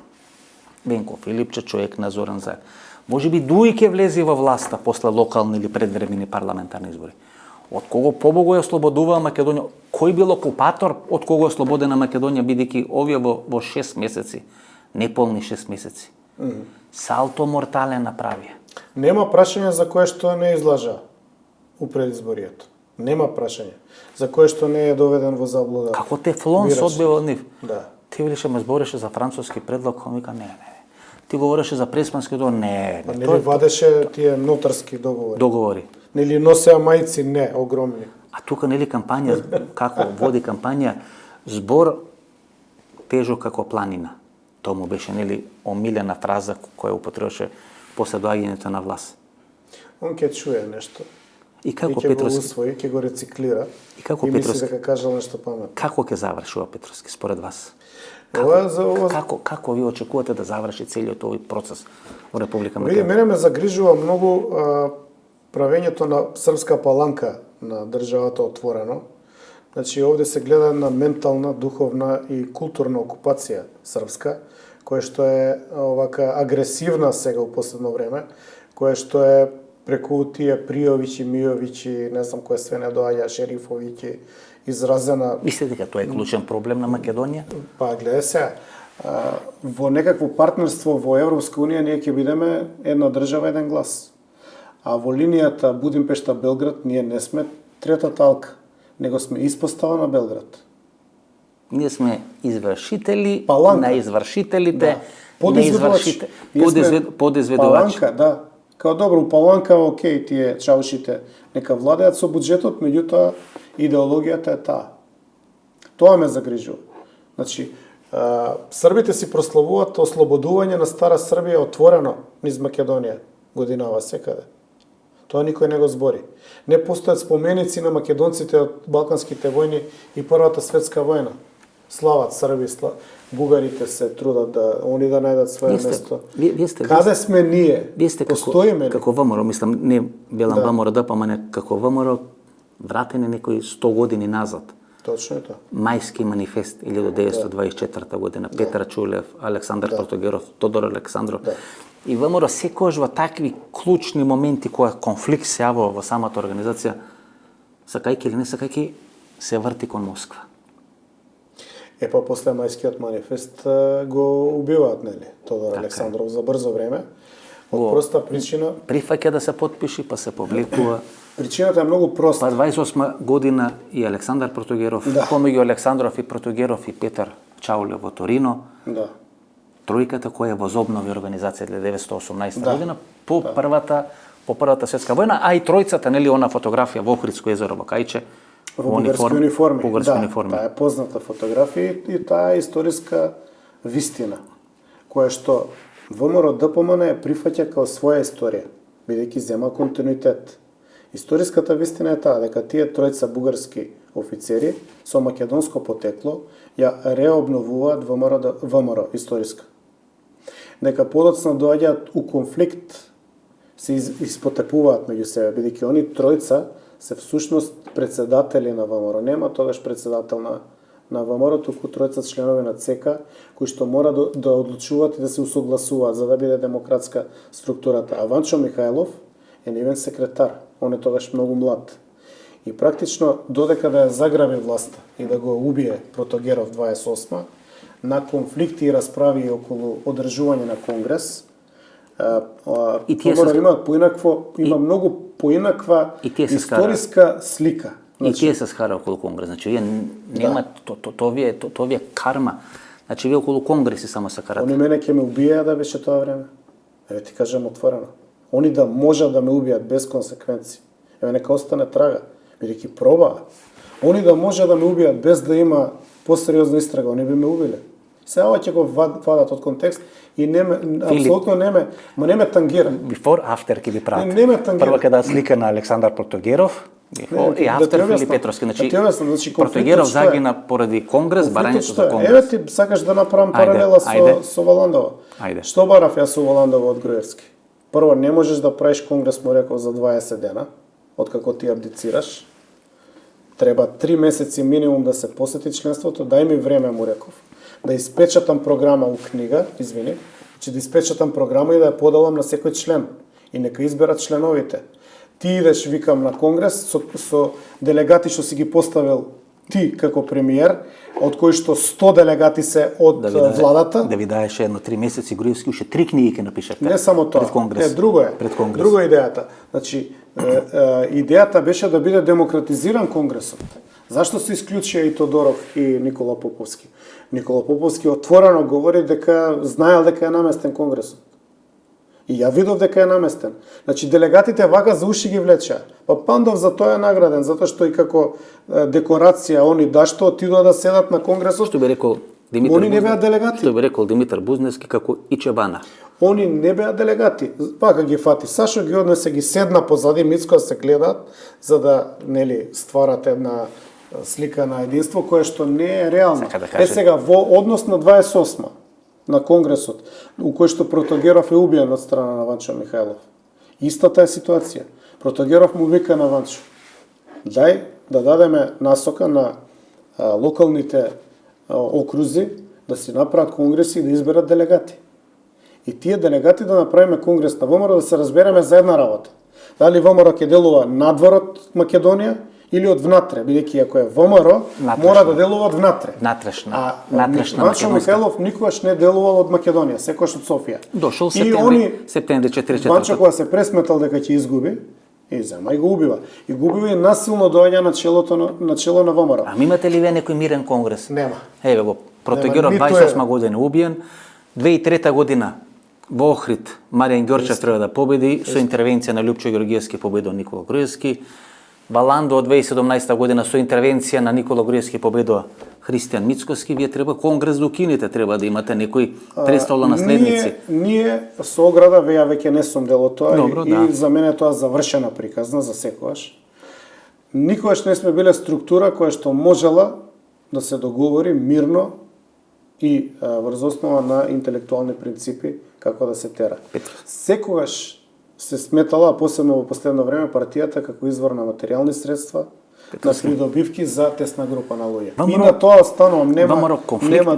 Венко Филипче, човек на Зоран Заев. Може би Дуј ќе влезе во власта после локални или предвремени парламентарни избори. Од кого побого е ослободуваа Македонија? Кој бил окупатор од кого е ослободена Македонија, бидејќи овие во 6 месеци, неполни 6 месеци, салто мортале направија. Нема прашање за кое што не излажа у предизборието. Нема прашање за кое што не е доведен во заблуда. Како тефлон се бирач. одбива од нив? Да. Ти велеше ме збореше за француски предлог, он вика не. Ти говореше за преспански договор, не. Па Тоа нели вадеше тие нотарски договори. договори. Нели носеа мајци, не, огромни. А тука нели кампања, како води кампања, збор тежок како планина. Тоа му беше нели омилена фраза која употребуваше после доаѓањето на власт. Он ќе чуе нешто. И како И ќе го Петровски, усвои, ќе го рециклира. И како и мисли Петровски? дека кажал нешто паметно. како ќе заврши ова Петровски според вас? Ова за ова. Како ви очекувате да заврши целиот овој процес во Република Види, Македонија? мене ме загрижува многу правењето на српска паланка на државата отворено. Значи, овде се гледа на ментална, духовна и културна окупација српска, која што е овака агресивна сега у последно време, која што е преку тие Пријовиќи, Мијовиќи, не знам кој све не доаѓа, Шерифовиќи, изразена. Мислите дека тоа е клучен проблем на Македонија? Па, гледа се, во некакво партнерство во Европска Унија ние ќе бидеме една држава, еден глас. А во линијата Будимпешта-Белград ние не сме трета талка, него сме испостава на Белград. Ние сме извршители Паланка. на извршителите, Да. Подизведувач. Ние сме подизведувач. Паланка, да. Као добро, у Паланка, окей, тие чаушите нека владеат со буџетот, меѓутоа идеологијата е таа. Тоа ме загрижува. Значи, србите си прославуваат ослободување на Стара Србија отворено низ Македонија годинава секаде. Тоа никој не го збори. Не постојат споменици на македонците од Балканските војни и Првата светска војна. Слават Срби, бугарите се трудат да они да најдат свое место. Каде сме ние? Постоиме ли? Како ВМРО, мислам, не велам ВМРО ДПМН, како ВМРО вратени некои 100 години назад. Точно е тоа. Мајски манифест 1924 година, Петар Чулев, Александар Протогеров, Тодор Александров. И ВМРО секогаш во такви клучни моменти кога конфликт се јавува во самата организација, сакајќи или не сакајќи, се врти кон Москва. Па после Мајскиот манифест го убиваат, нели, Тодор Александров за брзо време. Од проста причина... Прифаќа да се потпиши, па се повлекува. Причината е многу проста. Па 28 година и Александар Протогеров, помеѓу Александров и Протогеров и Петар Чаулев во Торино. Да. Тројката која возобнови организација 1918 година по првата светска војна, а и тројцата, нели, она фотографија во Охридско езеро во Кајче, во бугарски униформи. униформи. Таа е позната фотографија и таа е историска вистина, која што ВМРО ДПМН ја прифаќа као своја историја, бидејќи зема континуитет. Историската вистина е таа дека тие тројца бугарски офицери со македонско потекло ја реобновуваат ВМРО историска. Дека подоцна доаѓаат у конфликт, се испотепуваат меѓу себе, бидејќи они тројца се всушност председатели на ВМРО. Нема тогаш председател на ВМРО, туку тројца членови на ЦК, кои што мора да одлучуваат и да се усогласуваат за да биде демократска структурата. А Ванчо Михајлов е нивен секретар. Он е тогаш многу млад. И практично, додека да ја заграби власта и да го убие Протогеров 28 на конфликти и расправи околу одржување на конгрес, има многу поинаква историска слика. И тие се скара околу конгрес. Значи, вие нема, тоа ви е карма. Значи, вие околу конгреси само се карате. Они мене ќе ме убиеа да беше тоа време. Еве ти кажам отворено. Они да можат да ме убијат без консеквенци. Еве нека остане трага, бидејќи пробаа. Они да можат да ме убијат без да има посериозна истрага, они би ме убиле. Сега ова ќе го вадат од контекст и апсолутно не ме тангира. Before, after ќе ви прават. Не ме тангира. Прво ќе дадат слика на Александар Протогеров, before и after Филип Петровски. Значи, Протогеров загина поради конгрес, барањето за конгрес. Еве ти сакаш да направам паралела со Валандова. Што барав јас со Валандова од Груевски? Прво, не можеш да правиш конгрес, му реков, за 20 дена, откако ти абдицираш. Треба 3 месеци минимум да се посети членството, дај ми време, му реков. Да испечатам програма у книга, че да испечатам програма и да ја подалам на секој член. И нека изберат членовите. Ти идеш, викам, на конгрес со делегати што си ги поставил ти како премиер, од кои што 100 делегати се од владата. Да ви даеше едно 3 месеци, Груевски уште 3 книги ќе напишете. Не само тоа. Пред конгрес. Друго е. Пред конгрес. Друго е идејата. Значи, идејата беше да биде демократизиран конгресот. Зашто се исклучија и Тодоров и Никола Поповски? Никола Поповски отворено говори дека знаел дека е наместен конгресот. И ја видов дека е наместен. Значи, делегатите вака за уши ги влечеа. Па Пандов за тоа е награден, затоа што и како декорација они што отидоа да седат на конгресот. Што би рекол Димитар Они не беа делегати. Што би рекол Димитар Бузневски како и Чебана. Они не беа делегати. Пака ги фати Сашо, ги однесе, ги седна позади Мицко да се гледаат, за да, нели, стварат една слика на единство кое што не е реално. Да сега во однос на 28 на конгресот, у кој што Протогеров е убиен од страна на Ванчо Михајлов. Истата е ситуација. Протогеров му вика на Ванчо: дај да дадеме насока на локалните окрузи да си направат конгреси и да изберат делегати. И тие делегати да направиме конгрес на ВМРО, да се разбереме за една работа. Дали ВМРО ќе делува надвор од Македонија или од внатре, бидејќи ако е ВМРО, мора да делува од внатре. Натрешна Ванчо Михајлов никогаш не делувал од Македонија, секогаш од Софија. Дошол септември 44. Ванчо кога се пресметал дека ќе изгуби, и зема и го убива. И го убива и насилно доаѓа на чело на ВМРО. А имате ли вие некој мирен конгрес? Нема. Еве го, Протогеров 28 година убиен, 2003 година во Охрид Маријан Ѓорчев треба да победи, со интервенција на Љупчо Ѓоргиевски победил Никола Груевски. Валандо од 2017 година со интервенција на Никола Груевски победува Христијан Мицкоски, вие треба конгрес да укинете, треба да имате некои престолни наследници. Ние со ограда веќе не сум дел од тоа. Добро, и за мене тоа завршена приказна за секогаш. Никогаш не сме биле структура која што можела да се договори мирно и врз основа на интелектуални принципи како да се тера. Секогаш се сметала, посебно во последно време, партијата како извор на материјални средства, на придобивки за тесна група на луѓе. И на тоа останувам, нема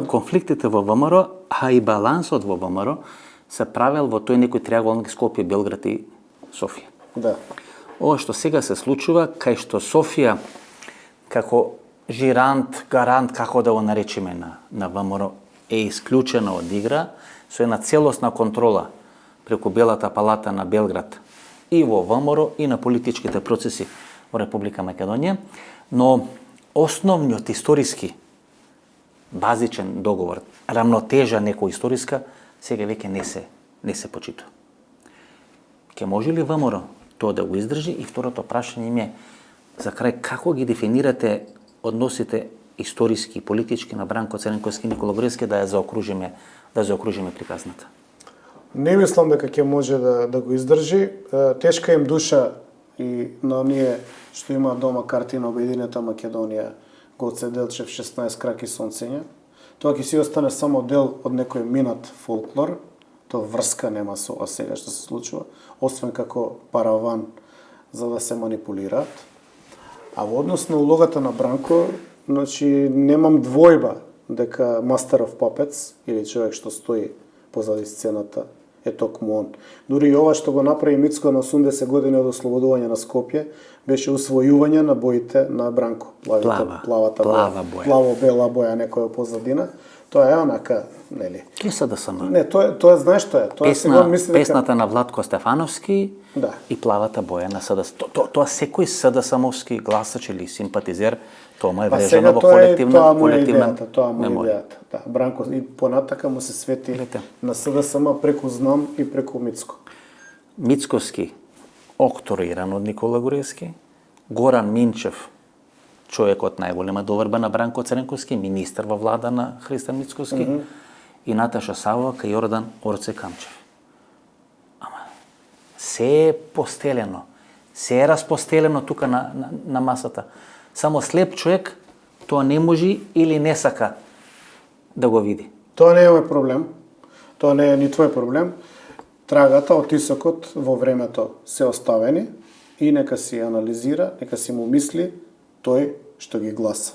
конфликтите во ВМРО, а и балансот во ВМРО се правел во тој некој триаголник Скопје, Белград и Софија. Да. Ова што сега се случува, кај што Софија како жирант, гарант, како да го наречеме на ВМРО, е исклучена од игра со една целосна контрола преку Белата палата на Белград и во ВМРО и на политичките процеси во Република Македонија, но основниот историски базичен договор, рамнотежа некоја историска, сега веќе не се почитува. Ке може ли ВМРО тоа да го издржи? И второто прашање ми е за крај, како ги дефинирате односите историски и политички на Бранко Црнковски и Никола Груевски да ја заокружиме приказната? Не мислам дека ќе може да го издржи. Тешка им душа и на оние што има дома карти на Обединета Македонија, Гоце Делчев, 16 краки сонцења. Тоа ќе си остане само дел од некој минат фолклор. Тоа врска нема со ова сега што се случува, освен како параван за да се манипулираат. А во однос на улогата на Бранко, значи немам двојба дека Master of Puppets или човек што стои позади сцената е токму он. Дури и ова што го направи Мицко на 80 години од ослободување на Скопје беше усвојување на боите на Бранко. Плаво-бела боја некоја позадина. Тоа е онака, нели? Ке СДСМ? Не, тоа знаеш што е. Тоа песната на Владко Стефановски и плавата боја на СДС. Тоа секој СДСМовски гласач или симпатизер, тоа му е врежено во колективна меморија. Тоа му е идејата. Да, Бранко и понатака му се свети на СДСМ преку знам и преку Мицко. Мицковски окториран од Никола Груевски, Горан Минчев, човекот најголема доверба на Бранко Црнковски, министар во влада на Христијан Мицкоски, и Наташа Савова кај Јордан Орце Камчев. Ама, се е постелено, се е распостелено тука на масата. Само слеп човек тоа не може или не сака да го види. Тоа не е мој проблем. Тоа не е ни твој проблем. Трагата, отисокот во времето се оставени и нека си анализира, нека си му мисли тој што ги гласа.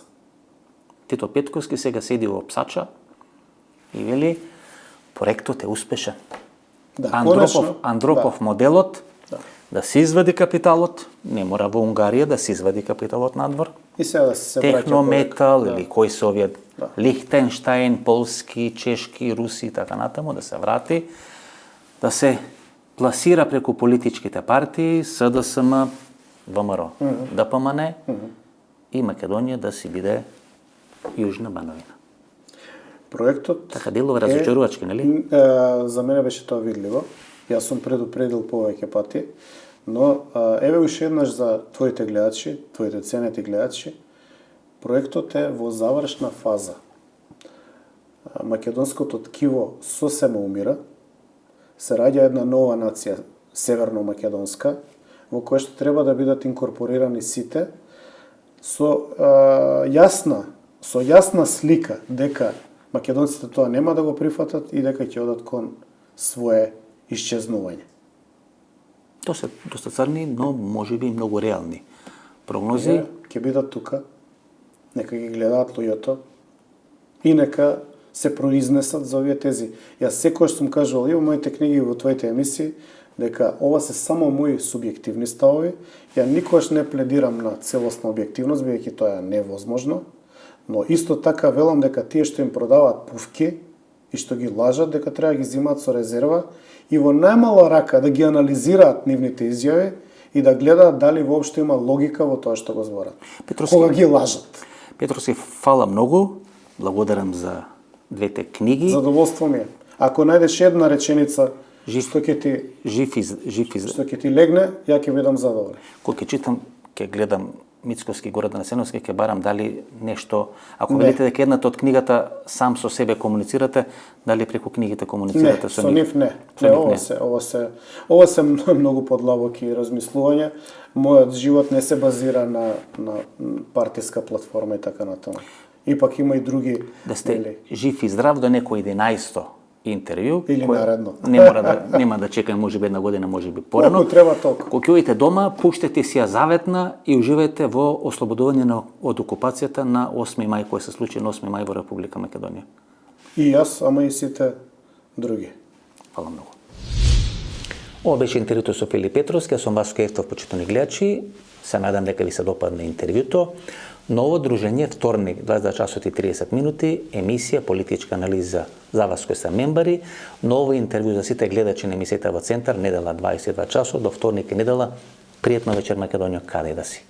Тито Петковски сега седи во Псача и вели проектот е успешен. Да, Андропов моделот да се извади капиталот, не мора во Унгарија да се извади капиталот надвор. И сега да се Технометал или кои се овие Лихтенштајн, полски, чешки, руси и така натаму, да се врати, да се пласира преку политичките партии, СДСМ, ВМРО, ДПМН и Македонија да си биде Јужна Бановина. Проектот така делува разочарувачки, нели? За мене беше тоа видливо. Јас сум предупредил повеќе пати, но еве уште еднаш за твоите гледачи, твоите ценети гледачи, проектот е во завршна фаза. Македонското ткиво сосема умира, се раѓа една нова нација, северно-македонска, во која што треба да бидат инкорпорирани сите со јасна слика дека македонците тоа нема да го прифатат и дека ќе одат кон свое исчезнување. Тоа се доста црни, но можеби и многу реални прогнози. Ќе бидат тука, нека ги гледаат луѓето и нека се произнесат за овие тези. Јас секогаш сум кажувал и во моите книги и во твоите емисии дека ова се само мои субјективни ставови. Ја никогаш не пледирам на целосна објективност, бидејќи тоа е невозможно, но исто така велам дека тие што им продаваат пувки и што ги лажат, дека треба да ги зимаат со резерва и во најмала рака да ги анализираат нивните изјави и да гледаат дали воопшто има логика во тоа што го зборат. Кога ги лажат. Петровски, фала многу, благодарам за двете книги. Задоволство ми е. Ако најдеш една реченица што ќе ти жив што ќе ти легне, ја ќе бидам задоволен. Кога ќе читам, ќе гледам Мицковски, Гордан Асеновски, ќе барам дали нешто, ако велите дека едната од книгата сам со себе комуницирате, дали преку книгите комуницирате со нив? Не. Ова се многу подлабоки размислувања. Мојот живот не се базира на партиска платформа и така натаму. Ипак има и други... Да сте жив и здрав до некој 11-то интервју. Или наредно. Нема да чекаме, можеби една година, можеби порано. Колку треба толку. Кога ќе одите дома, пуштете си ја заветна и уживајте во ослободување од окупацијата на 8 мај, кој се случи на 8 мај во Република Македонија. И јас, ама и сите други. Фала многу. Ова беше интервјуто со Филип Петровски, сум Васко Евтов, почитувани гледачи. Се надам дека ви се допадне интервјуто. Ново дружење, вторник, 22 часот и 30 минути, емисија политичка анализа за вас кои се мембари, ново интервју за сите гледачи на емисијата во Центар, недела 22 часот, до вторник и недела. Пријатно вечер Македонија, каде да си.